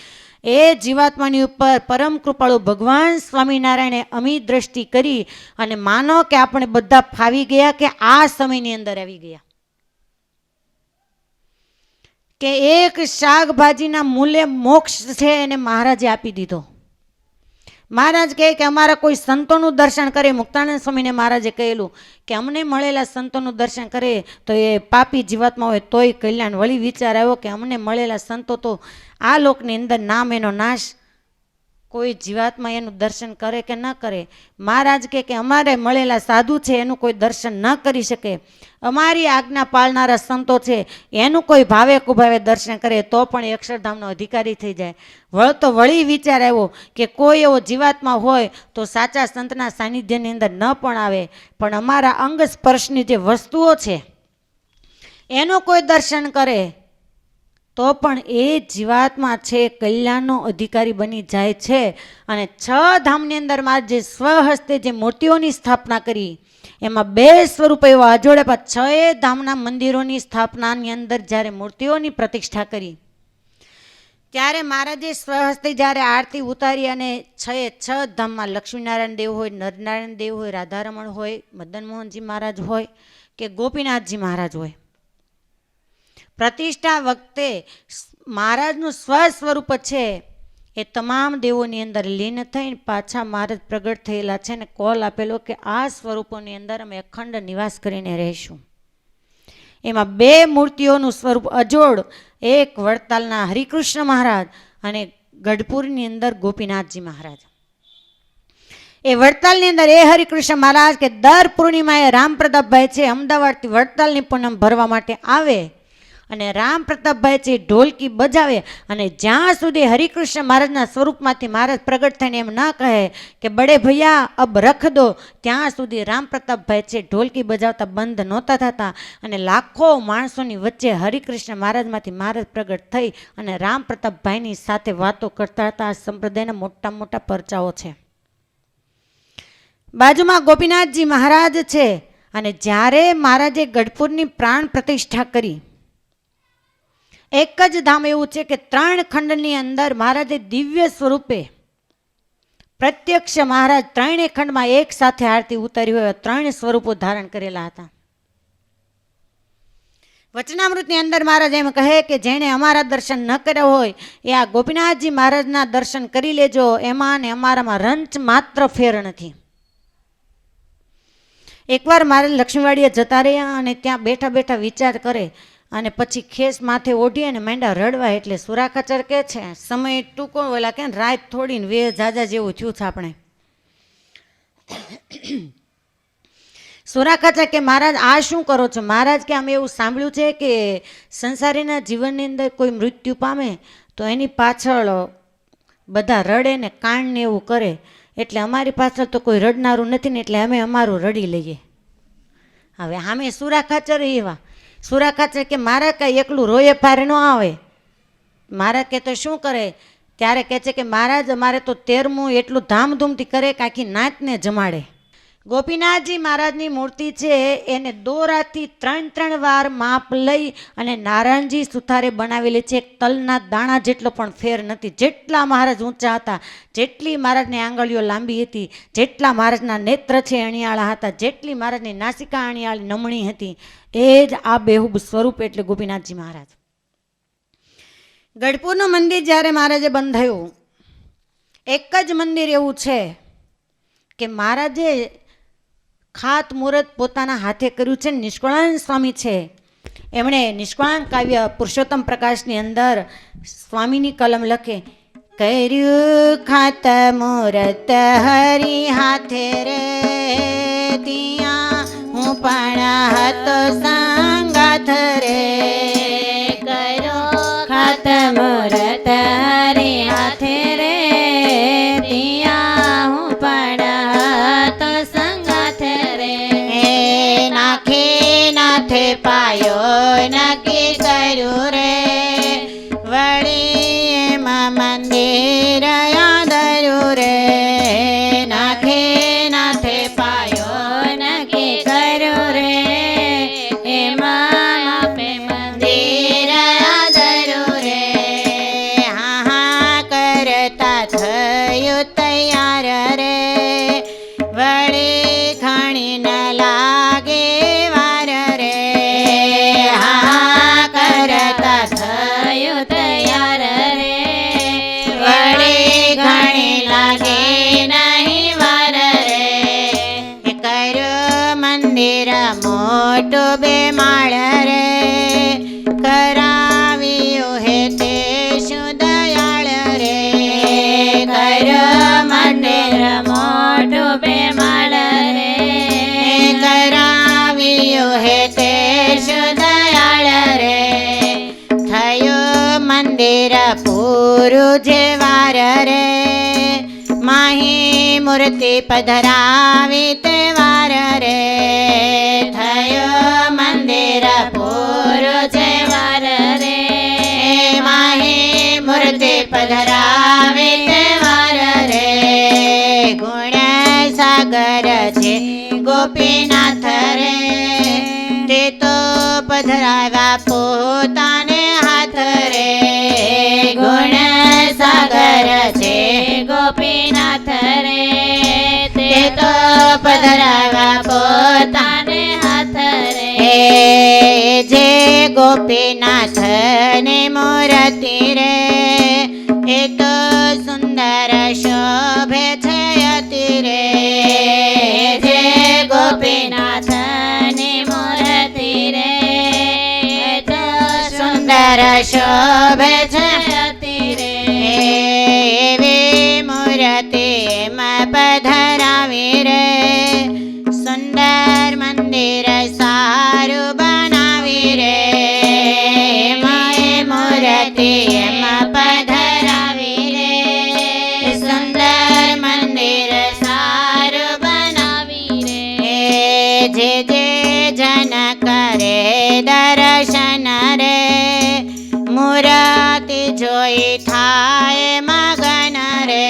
એ જીવાત્માની ઉપર પરમ કૃપાળુ ભગવાન સ્વામિનારાયણે અમી દ્રષ્ટિ કરી અને માનો કે આપણે બધા ફાવી ગયા કે આ સમયની અંદર આવી ગયા કે એક શાકભાજીના મૂલ્યે મોક્ષ છે એને મહારાજે આપી દીધો. મહારાજ કહે કે અમારા કોઈ સંતોનું દર્શન કરે, મુક્તાનંદ સ્વામીને મહારાજે કહેલું કે અમને મળેલા સંતોનું દર્શન કરે તો એ પાપી જીવાત્મા હોય તોય કલ્યાણ. વળી વિચાર આવ્યો કે અમને મળેલા સંતો તો આ લોકની અંદર નામ એનો નાશ, કોઈ જીવાત્મા એનું દર્શન કરે કે ન કરે. મહારાજ કહે કે અમારે મળેલા સાધુ છે એનું કોઈ દર્શન ન કરી શકે, અમારી આજ્ઞા પાળનારા સંતો છે એનું કોઈ ભાવે કુભાવે દર્શન કરે તો પણ એ અક્ષરધામનો અધિકારી થઈ જાય. વળી વિચાર આવ્યો કે કોઈ એવો જીવાત્મા હોય તો સાચા સંતના સાનિધ્યની અંદર ન પણ આવે, પણ અમારા અંગ સ્પર્શની જે વસ્તુઓ છે એનું કોઈ દર્શન કરે તો પણ એ જીવાત્મા છે કલ્યાણનો અધિકારી બની જાય છે. અને 6 ધામની અંદર મારે જે સ્વહસ્તે જે મૂર્તિઓની સ્થાપના કરી એમાં 2 સ્વરૂપ એવા અજોડે, 6 ધામના મંદિરોની સ્થાપનાની અંદર જ્યારે મૂર્તિઓની પ્રતિષ્ઠા કરી ત્યારે મહારાજે સ્વહસ્તે જ્યારે આરતી ઉતારી અને 6 ધામમાં લક્ષ્મીનારાયણ દેવ હોય, નરનારાયણ દેવ હોય, રાધારમણ હોય, મદન મોહનજી મહારાજ હોય કે ગોપીનાથજી મહારાજ હોય, પ્રતિષ્ઠા વખતે મહારાજનું સ્વસ્વરૂપ છે એ તમામ દેવોની અંદર લીન થઈને પાછા મહારાજ પ્રગટ થયેલા છે ને કોલ આપેલો કે આ સ્વરૂપોની અંદર અમે અખંડ નિવાસ કરીને રહીશું. એમાં 2 મૂર્તિઓનું સ્વરૂપ અજોડ એક વડતાલના હરિકૃષ્ણ મહારાજ અને ગઢપુરની અંદર ગોપીનાથજી મહારાજ. એ વડતાલની અંદર એ હરિકૃષ્ણ મહારાજ કે દર પૂર્ણિમાએ રામ પ્રતાપભાઈ છે અમદાવાદથી વડતાલની પૂનમ ભરવા માટે આવે અને રામ પ્રતાપભાઈ છે ઢોલકી બજાવે અને જ્યાં સુધી હરિકૃષ્ણ મહારાજના સ્વરૂપમાંથી મહારાજ પ્રગટ થઈને એમ ના કહે કે બડે ભૈયા અબ રખ દો, ત્યાં સુધી રામ પ્રતાપભાઈ છે ઢોલકી બજાવતા બંધ નહોતા થતા. અને લાખો માણસોની વચ્ચે હરિકૃષ્ણ મહારાજમાંથી મહારાજ પ્રગટ થઈ અને રામ પ્રતાપભાઈની સાથે વાતો કરતા હતા. આ સંપ્રદાયના મોટા મોટા પરચાઓ છે. બાજુમાં ગોપીનાથજી મહારાજ છે અને જ્યારે મહારાજે ગઢપુરની પ્રાણ પ્રતિષ્ઠા કરી, એક જ ધામ એવું છે કે 3 ખંડની અંદર મહારાજે દિવ્ય સ્વરૂપે પ્રત્યક્ષ મહારાજ 3 ખંડમાં એક સાથે આરતી ઉતારી હોય 3 સ્વરૂપો ધારણ કરેલા હતા. વચનામૃતની અંદર મહારાજ એમ કહે કે જેણે અમારા દર્શન ન કર્યા હોય એ આ ગોપીનાથજી મહારાજના દર્શન કરી લેજો, એમાં ને અમારામાં રંચ માત્ર ફેર નથી. એકવાર મારે લક્ષ્મીવાડીએ જતા રહ્યા અને ત્યાં બેઠા બેઠા વિચાર કરે અને પછી ખેસ માથે ઓઢી અને માંડ્યા રડવા. એટલે સુરાખાચર કે છે સમય ટૂંકો ઓલા કે રાત થોડીને વે જાજા જેવું થયું છે આપણે. સુરાખાચર કે મહારાજ આ શું કરો છો? મહારાજ કે અમે એવું સાંભળ્યું છે કે સંસારીના જીવનની અંદર કોઈ મૃત્યુ પામે તો એની પાછળ બધા રડે ને કાંડ ને એવું કરે, એટલે અમારી પાછળ તો કોઈ રડનારું નથી ને એટલે અમે અમારું રડી લઈએ. હવે આમે સુરાખાચર એવા સુરાખાચર કે મારા કાંઈ એકલું રોયે પારે ન આવે. મારા કે તો શું કરે? ત્યારે કહે છે કે મહારાજ અમારે તો 13મું એટલું ધામધૂમથી કરે કે આખી નાતને જમાડે. ગોપીનાથજી મહારાજની મૂર્તિ છે એને દોરાથી 3 વાર માપ લઈ અને નારાયણજી સુથારે બનાવેલી છે. એક તલના દાણા જેટલો પણ ફેર નથી. જેટલા મહારાજ ઊંચા હતા, જેટલી મહારાજની આંગળીઓ લાંબી હતી, જેટલા મહારાજના નેત્ર છે અણિયાળા હતા, જેટલી મહારાજની નાસિકા અણિયાળી નમણી હતી, એ જ આ બેહુબ સ્વરૂપ એટલે ગોપીનાથજી મહારાજ. ગઢપુરનું મંદિર જ્યારે મહારાજે બંધાયું, એક જ મંદિર એવું છે કે મહારાજે ખાત મુહૂર્ત પોતાના હાથે કર્યું છે. નિષ્કળાનંદ સ્વામી છે, એમણે નિષ્કળાનંદ કાવ્ય પુરુષોત્તમ પ્રકાશની અંદર સ્વામીની કલમ લખે, કર્યું ખાત મુહૂર્ત હરી હાથે રે, ત્યાં હું પણ હતો સંગાથ રે. કર્યો ખાત મુહૂર્ત હરી હાથે રે, ત્યાં હું પણ હતો સંગાથ રે. નાખે નાથે પાયો નક્કી કર્યું રે, વળી એમાં મંદિર યાદર્યું રે. નાખે નાથે પાયો નક્કી કર્યું રે, એમાં આપે મંદિર યાદર્યું રે. હા હા કરતા થયું તૈયાર રે, વળી ઘણી ન લાગે વાર રે. હા કરતા થયું તૈયાર રે, વળી ઘણી લાગે નહીં વાર રે. કર્યું મંદિર મોટું 2 માળ રે, કરાવ્યું હે તે શું દયાળ રે. કર્યું મંદિર મોટું 2 માળ રે, કરાવ્યું હે તે શું દયાળ રે. થયું મંદિર પૂરું જે વાર રે, માહી મૂર્તિ પધરાવી તે વાર રે. થયું મંદિર પૂરું જે વાર રે, માહી મૂર્તિ પધરાવી તે વાર રે. ગુણ સાગર છે ગોપીનાથ રે, તે તો પધરાવ્યા પોતાને હાથ રે. ગુણ સાગર છે ગોપીનાથ રે, તે તો પધરાવ્યા પોતાને હાથ રે. જે ગોપીનાથ ને મૂર્તિ રે, એ તો સુંદર શોભે છે અતિ રે. જે ગોપીનાથ ની મૂર્તિ રે, એ તો સુંદર સુંદર શોભે છે એવી મૂર્તિ એમાં પધરાવી રે સુંદર મંદિર સારું બનાવી રે માએ મૂર્તિ એમાં પધરાવી રે સુંદર મંદિર સારું બનાવી રે જે જન કરે દર્શન રે મૂર્તિ જોઈ થાય મગન રે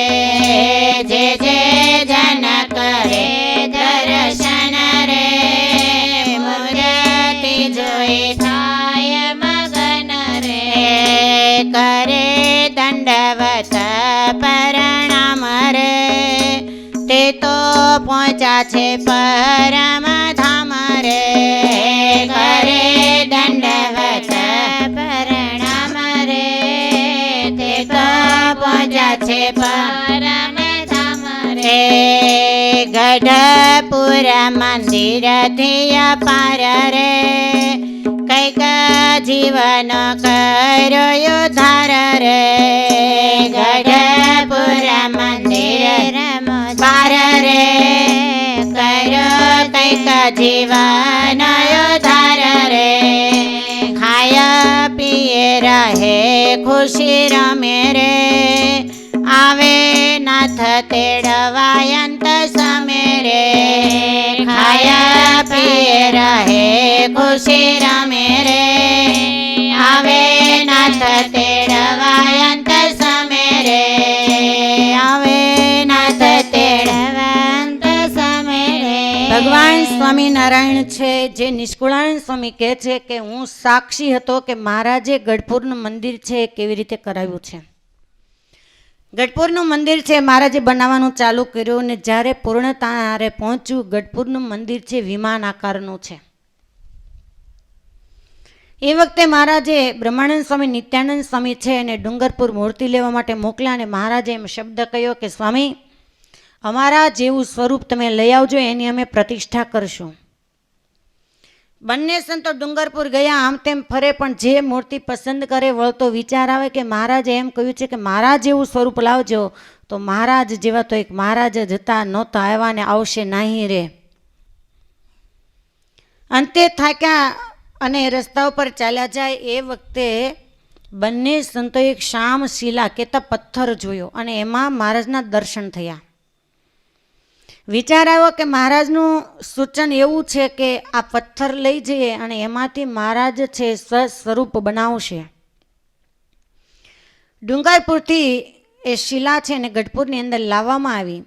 જે જન કરે દર્શન રે મૂર્તિ જોઈ થાય મગન રે કરે દંડવત પરણામ રે તે તો પહોંચ્યા છે પરમ ધામ રે કરે દંડવત પરણામ રે તે તો પહોંચ્યા છે પરમ ધામ રે ગઢપુર મંદિર થી પાર રે કૈક જીવન કર્યો ધાર રે ગઢપુર મંદિર પાર રે કર્યો કૈક જીવન ધાર રે ખાયા પીએ રહે ખુશી રમે રે આવે નાથ તેડવાયંત સમે રે ખાયા પીએ રહે ખુશી રમે રે આવે નાથ તેડવાયંત સમે રે આવે નાથ તેડવાયંત સમે રે ભગવાન સ્વામિનારાયણ છે જે નિષ્કુળાનંદ સ્વામી કહે છે કે હું સાક્ષી હતો કે મહારાજે ગઢપુરનું મંદિર છે એ કેવી રીતે કરાવ્યું છે. ગઢપુરનું મંદિર છે મહારાજે બનાવવાનું ચાલુ કર્યું ને જ્યારે પૂર્ણતારે પહોંચ્યું ગઢપુરનું મંદિર છે વિમાન આકારનું છે. એ વખતે મહારાજે બ્રહ્માનંદ સ્વામી નિત્યાનંદ સ્વામી છે અને ડુંગરપુર મૂર્તિ લેવા માટે મોકલ્યા અને મહારાજે એમ શબ્દ કહ્યો કે સ્વામી અમારા જેવું સ્વરૂપ તમે લઈ આવજો એની અમે પ્રતિષ્ઠા કરશું. બંને સંતો ડુંગરપુર ગયા આમ તેમ ફરે પણ જે મૂર્તિ પસંદ કરે વળતો વિચાર આવે કે મહારાજે એમ કહ્યું છે કે મહારાજ જેવું સ્વરૂપ લાવજો તો મહારાજ જેવા તો એક મહારાજ જ હતા નહોતા આવ્યા ને આવશે નહીં રે. અંતે થાક્યા અને રસ્તા ઉપર ચાલ્યા જાય એ વખતે બંને સંતો એક શામ શિલા કહેતા પથ્થર જોયો અને એમાં મહારાજના દર્શન થયા. વિચાર આવ્યો કે મહારાજનું સૂચન એવું છે કે આ પથ્થર લઈ જઈએ અને એમાંથી મહારાજ છે સ્વસ્વરૂપ બનાવશે. ડુંગરપુરથી એ શિલા છે ને ગઢપુરની અંદર લાવવામાં આવી.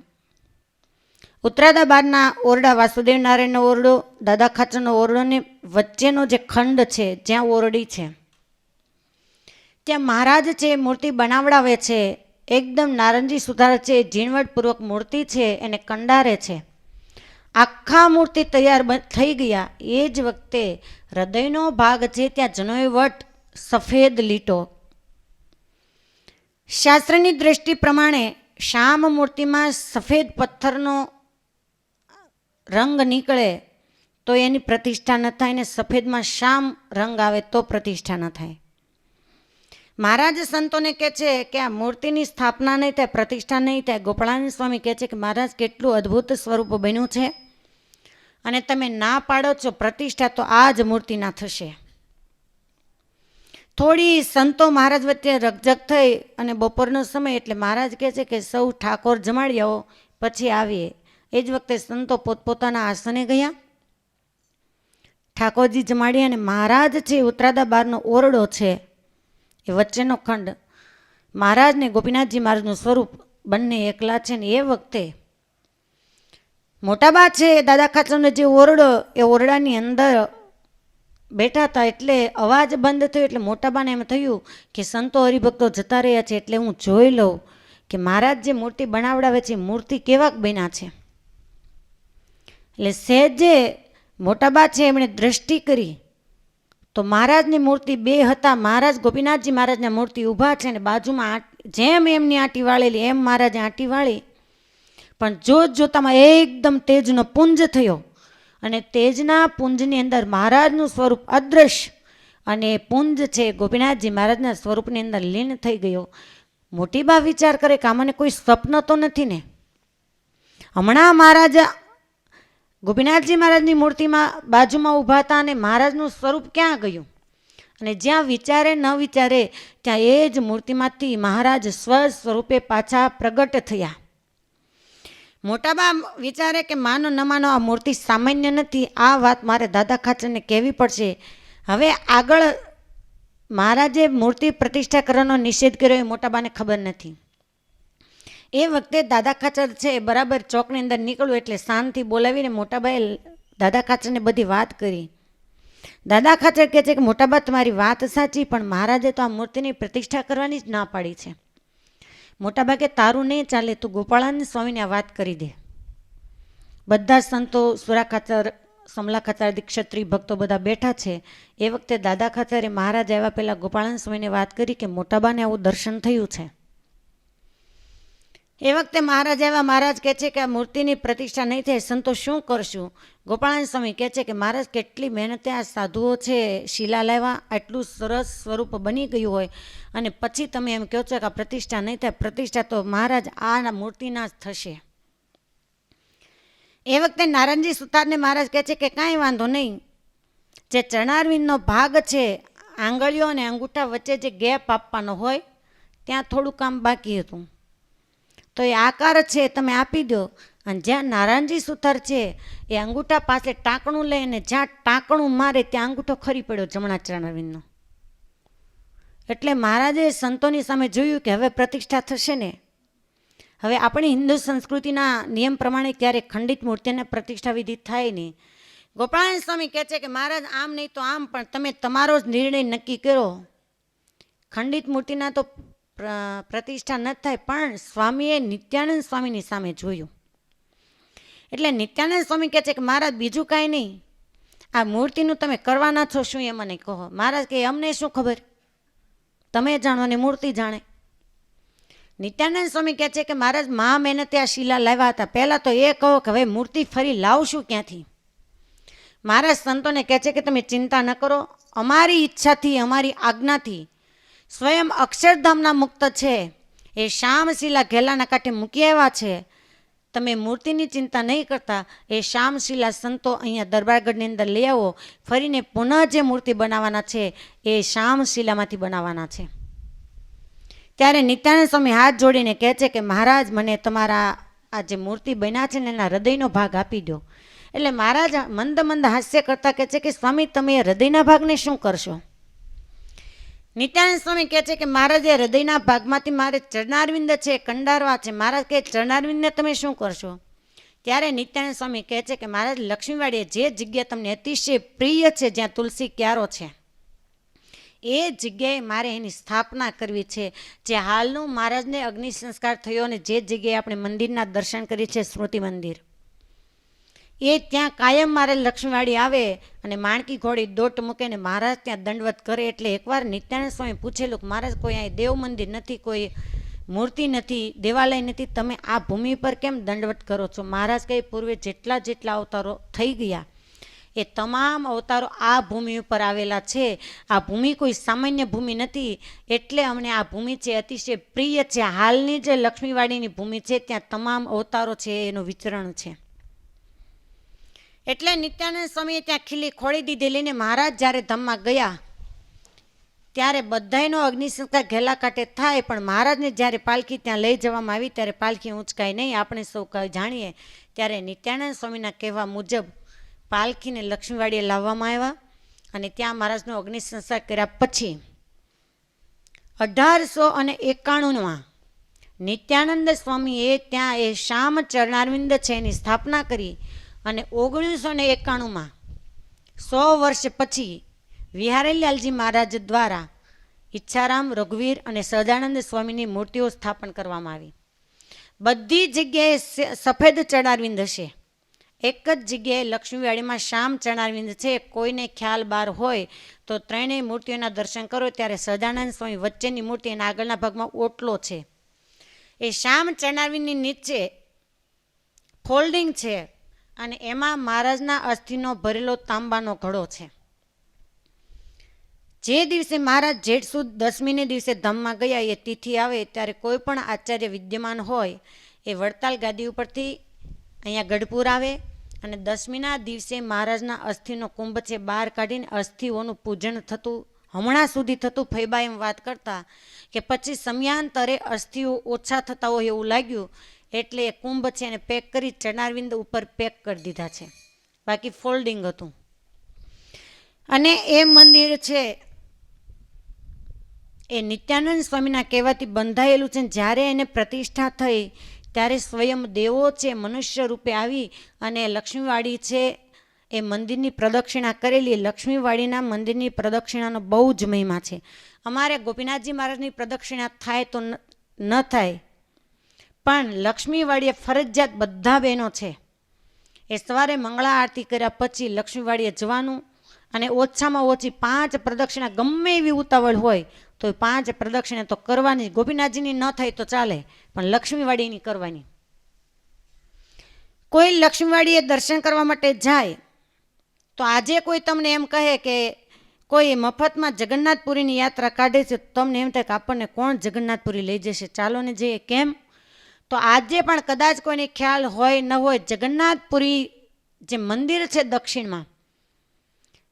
ઉત્તરાદા બારના ઓરડા વાસુદેવ નારાયણનો ઓરડો દાદા ખાચરનો ઓરડો ને વચ્ચેનો જે ખંડ છે જ્યાં ઓરડી છે ત્યાં મહારાજ છે મૂર્તિ બનાવડાવે છે. એકદમ નારંજી સુધાર છે ઝીણવટપૂર્વક મૂર્તિ છે એને કંડારે છે. આખા મૂર્તિ તૈયાર થઈ ગયા એ જ વખતે હૃદયનો ભાગ છે ત્યાં જનોય વટ સફેદ લીટો. શાસ્ત્રની દ્રષ્ટિ પ્રમાણે શામ મૂર્તિમાં સફેદ પથ્થરનો રંગ નીકળે તો એની પ્રતિષ્ઠા ન થાય ને સફેદમાં શામ રંગ આવે તો પ્રતિષ્ઠા ન થાય. મહારાજ સંતોને કહે છે કે આ મૂર્તિની સ્થાપના નહીં થાય પ્રતિષ્ઠા નહીં થાય. ગોપાળાનંદ સ્વામી કહે છે કે મહારાજ કેટલું અદ્ભુત સ્વરૂપ બન્યું છે અને તમે ના પાડો છો પ્રતિષ્ઠા તો આ જ મૂર્તિના થશે. થોડી સંતો મહારાજ વચ્ચે રકઝક થઈ અને બપોરનો સમય એટલે મહારાજ કહે છે કે સૌ ઠાકોર જમાડી આવો પછી આવીએ. એ જ વખતે સંતો પોતપોતાના આસને ગયા. ઠાકોરજી જમાડી અને મહારાજ છે ઉત્તરાદા બારનો ઓરડો છે એ વચ્ચેનો ખંડ મહારાજ ને ગોપીનાથજી મહારાજનું સ્વરૂપ બંને એકલા છે ને એ વખતે મોટાબા છે દાદા ખાચરનો જે ઓરડો એ ઓરડાની અંદર બેઠા હતા એટલે અવાજ બંધ થયો એટલે મોટાબાને એમ થયું કે સંતો હરિભક્તો જતા રહ્યા છે એટલે હું જોઈ લઉં કે મહારાજ જે મૂર્તિ બનાવડાવે છે મૂર્તિ કેવાક બન્યા છે. એટલે સહેજે મોટાબા છે એમણે દ્રષ્ટિ કરી તો મહારાજની મૂર્તિ બે હતા. મહારાજ ગોપીનાથજી મહારાજના મૂર્તિ ઊભા છે ને બાજુમાં જેમ એમની આંટી વાળેલી એમ મહારાજે આંટી વાળી પણ જોત જોતામાં એકદમ તેજનો પુંજ થયો અને તેજના પુંજની અંદર મહારાજનું સ્વરૂપ અદ્રશ્ય અને પુંજ છે ગોપીનાથજી મહારાજના સ્વરૂપની અંદર લીન થઈ ગયો. મોટી બા વિચાર કરે કે આમને કોઈ સ્વપ્ન તો નથી ને. હમણાં મહારાજ ગોપીનાથજી મહારાજની મૂર્તિમાં બાજુમાં ઊભા હતા અને મહારાજનું સ્વરૂપ ક્યાં ગયું? અને જ્યાં વિચારે ન વિચારે ત્યાં એ જ મૂર્તિમાંથી મહારાજ સ્વસ્વરૂપે પાછા પ્રગટ થયા. મોટાબા વિચારે કે માનો ન માનો આ મૂર્તિ સામાન્ય નથી, આ વાત મારે દાદા ખાચરને કહેવી પડશે. હવે આગળ મહારાજે મૂર્તિ પ્રતિષ્ઠા કરવાનો નિષેધ કર્યો એ મોટાબાને ખબર નથી. એ વખતે દાદા ખાચર છે બરાબર ચોકની અંદર નીકળ્યું એટલે શાંતિ બોલાવીને મોટાબાએ દાદા ખાચરને બધી વાત કરી. દાદા ખાચર કહે છે કે મોટાબા તમારી વાત સાચી, પણ મહારાજે તો આ મૂર્તિની પ્રતિષ્ઠા કરવાની જ ના પાડી છે. મોટાબા કે તારું નહીં ચાલે, તું ગોપાળાનંદ સ્વામીને આ વાત કરી દે. બધા સંતો સુરા ખાચર, સમલા ખાચર, ક્ષત્રિય ભક્તો બધા બેઠા છે. એ વખતે દાદા ખાચરે મહારાજ આવ્યા પહેલાં ગોપાળાનંદ સ્વામીને વાત કરી કે મોટાબાને આવું દર્શન થયું છે. એ વખતે મહારાજ આવ્યા. મહારાજ કહે છે કે આ મૂર્તિની પ્રતિષ્ઠા નહીં થાય, સંતો શું કરશું? ગોપાળાનંદ સ્વામી કહે છે કે મહારાજ કેટલી મહેનતે આ સાધુઓ છે શિલા લાવ્યા, આટલું સરસ સ્વરૂપ બની ગયું હોય અને પછી તમે એમ કહો છો કે આ પ્રતિષ્ઠા નહીં થાય. પ્રતિષ્ઠા તો મહારાજ આ મૂર્તિના જ થશે. એ વખતે નારાયણજી સુતારને મહારાજ કહે છે કે કાંઈ વાંધો નહીં, જે ચરણારવિંદનો ભાગ છે આંગળીઓ અને અંગૂઠા વચ્ચે જે ગેપ આપવાનો હોય ત્યાં થોડું કામ બાકી હતું, તો એ આકાર છે તમે આપી દો. અને જ્યાં નારાયણજી સુથાર છે એ અંગૂઠા પાસે ટાંકણું લે અને જ્યાં ટાંકણું મારે ત્યાં અંગૂઠો ખરી પડ્યો જમણા ચરણારવિંદનો. એટલે મહારાજે સંતોની સામે જોયું કે હવે પ્રતિષ્ઠા થશે ને. હવે આપણી હિન્દુ સંસ્કૃતિના નિયમ પ્રમાણે ક્યારે ખંડિત મૂર્તિને પ્રતિષ્ઠા વિધિ થાય નહીં. ગોપાળાનંદ સ્વામી કહે છે કે મહારાજ આમ નહીં તો આમ, પણ તમે તમારો જ નિર્ણય નક્કી કરો. ખંડિત મૂર્તિના તો પ્રતિષ્ઠા ન થાય. પણ સ્વામીએ નિત્યાનંદ સ્વામીની સામે જોયું. એટલે નિત્યાનંદ સ્વામી કહે છે કે મહારાજ બીજું કાંઈ નહીં, આ મૂર્તિનું તમે કરવાના છો શું એ મને કહો. મહારાજ કે અમને શું ખબર, તમે જાણો ને મૂર્તિ જાણે. નિત્યાનંદ સ્વામી કહે છે કે મહારાજ મહા મહેનતે આ શિલા લાવ્યા હતા, પહેલાં તો એ કહો કે હવે મૂર્તિ ફરી લાવશું ક્યાંથી. મહારાજ સંતોને કહે છે કે તમે ચિંતા ન કરો, અમારી ઈચ્છાથી અમારી આજ્ઞાથી સ્વયં અક્ષરધામના મુક્ત છે એ શ્યામશિલા ઘેલાના કાંઠે મૂકી આવ્યા છે. તમે મૂર્તિની ચિંતા નહીં કરતા, એ શ્યામશિલા સંતો અહીંયા દરબારગઢની અંદર લઈ આવો. ફરીને પુનઃ જે મૂર્તિ બનાવવાના છે એ શ્યામશિલામાંથી બનાવવાના છે. ત્યારે નિત્યાનંદ સ્વામી હાથ જોડીને કહે છે કે મહારાજ મને તમારા આ જે મૂર્તિ બન્યા છે ને એના હૃદયનો ભાગ આપી દો. એટલે મહારાજ મંદ મંદ હાસ્ય કરતા કહે છે કે સ્વામી તમે એ હૃદયના ભાગને શું કરશો? નિત્યાનંદ સ્વામી કહે છે કે મહારાજ એ હૃદયના ભાગમાંથી મારે ચરણારવિંદ છે કંડારવા છે. મહારાજ કહે ચરણારવિંદને તમે શું કરશો? ત્યારે નિત્યાનંદ સ્વામી કહે છે કે મહારાજ લક્ષ્મીવાડીએ જે જગ્યા તમને અતિશય પ્રિય છે, જ્યાં તુલસી ક્યારો છે, એ જગ્યાએ મારે એની સ્થાપના કરવી છે. જે હાલનું મહારાજને અગ્નિ સંસ્કાર થયો અને જે જગ્યાએ આપણે મંદિરના દર્શન કરીએ છીએ સ્મૃતિ મંદિર, એ ત્યાં કાયમ મારે લક્ષ્મીવાડી આવે અને માણકી ઘોડી દોટ મૂકે ને મહારાજ ત્યાં દંડવત કરે. એટલે એકવાર નિત્યાનંદ સ્વામી પૂછેલું કે મહારાજ કોઈ અહીં દેવ મંદિર નથી, કોઈ મૂર્તિ નથી, દેવાલય નથી, તમે આ ભૂમિ પર કેમ દંડવત કરો છો? મહારાજ કહે પૂર્વે જેટલા અવતારો થઈ ગયા એ તમામ અવતારો આ ભૂમિ ઉપર આવેલા છે. આ ભૂમિ કોઈ સામાન્ય ભૂમિ નથી, એટલે અમને આ ભૂમિ છે અતિશય પ્રિય છે. હાલની જે લક્ષ્મીવાડીની ભૂમિ છે ત્યાં તમામ અવતારો છે એનું વિચરણ છે. એટલે નિત્યાનંદ સ્વામીએ ત્યાં ખીલી ખોળી દીધેલી ને મહારાજ જ્યારે ધામમાં ગયા ત્યારે બધાયનો અગ્નિ સંસ્કાર ઘેલા કાંઠે થાય, પણ મહારાજને જ્યારે પાલખી ત્યાં લઈ જવામાં આવી ત્યારે પાલખી ઊંચકાય નહીં. આપણે સૌ જાણીએ ત્યારે નિત્યાનંદ સ્વામીના કહેવા મુજબ પાલખીને લક્ષ્મીવાડીએ લાવવામાં આવ્યા અને ત્યાં મહારાજનો અગ્નિ સંસ્કાર કર્યા. પછી 1891માં નિત્યાનંદ સ્વામીએ ત્યાં એ શ્યામ ચરણારવિંદ છે એની સ્થાપના કરી અને 1991માં 100 વર્ષ પછી વિહારીલાલજી મહારાજ દ્વારા ઈચ્છારામ, રઘુવીર અને સહજાનંદ સ્વામીની મૂર્તિઓ સ્થાપન કરવામાં આવી. બધી જગ્યાએ સફેદ ચરણારવિંદ હશે, એક જ જગ્યાએ લક્ષ્મીવાડીમાં શ્યામ ચરણારવિંદ છે. કોઈને ખ્યાલ બહાર હોય તો ત્રણેય મૂર્તિઓના દર્શન કરો ત્યારે સહજાનંદ સ્વામી વચ્ચેની મૂર્તિ એના આગળના ભાગમાં ઓટલો છે. એ શ્યામ ચરણારવિંદની નીચે ફોલ્ડિંગ છે અને એમાં મહારાજના અસ્થિનો ભરેલો તાંબાનો ઘડો છે. જે દિવસે મહારાજ જેઠ સુદ 10મીને દિવસે ધામમાં ગયા, એ તિથિ આવે ત્યારે કોઈ પણ આચાર્ય વિદ્યમાન હોય એ વડતાલ ગાદી ઉપરથી અહીંયા ગઢપુર આવે અને 10મીના દિવસે મહારાજના અસ્થિનો કુંભ છે બહાર કાઢીને અસ્થિઓનું પૂજન થતું. હમણાં સુધી થતું. ફૈબા એમ વાત કરતા કે પછી સમયાંતરે અસ્થિઓ ઓછા થતા હોય એવું લાગ્યું એટલે એ કુંભ છે એને પેક કરી ચરણારવિંદ ઉપર પેક કરી દીધા છે, બાકી ફોલ્ડિંગ હતું. અને એ મંદિર છે એ નિત્યાનંદ સ્વામીના કહેવાથી બંધાયેલું છે. જ્યારે એને પ્રતિષ્ઠા થઈ ત્યારે સ્વયં દેવો છે મનુષ્ય રૂપે આવી અને લક્ષ્મીવાડી છે એ મંદિરની પ્રદક્ષિણા કરેલી. લક્ષ્મીવાડીના મંદિરની પ્રદક્ષિણાનો બહુ જ મહિમા છે. અમારે ગોપીનાથજી મહારાજની પ્રદક્ષિણા થાય તો ન થાય, પણ લક્ષ્મીવાડીએ ફરજિયાત બધા બહેનો છે એ સવારે મંગળા આરતી કર્યા પછી લક્ષ્મીવાડીએ જવાનું અને ઓછામાં ઓછી 5 પ્રદક્ષિણા, ગમે એવી ઉતાવળ હોય તો 5 પ્રદક્ષિણા તો કરવાની. ગોપીનાથજીની ન થાય તો ચાલે, પણ લક્ષ્મીવાડીની કરવાની. કોઈ લક્ષ્મીવાડીએ દર્શન કરવા માટે જાય તો આજે કોઈ તમને એમ કહે કે કોઈ મફતમાં જગન્નાથપુરીની યાત્રા કાઢે છે, તો તમને એમ થાય કે આપણને કોણ જગન્નાથપુરી લઈ જશે, ચાલો ને જઈએ. કેમ? તો આજે પણ કદાચ કોઈને ખ્યાલ હોય ન હોય, જગન્નાથપુરી જે મંદિર છે દક્ષિણમાં,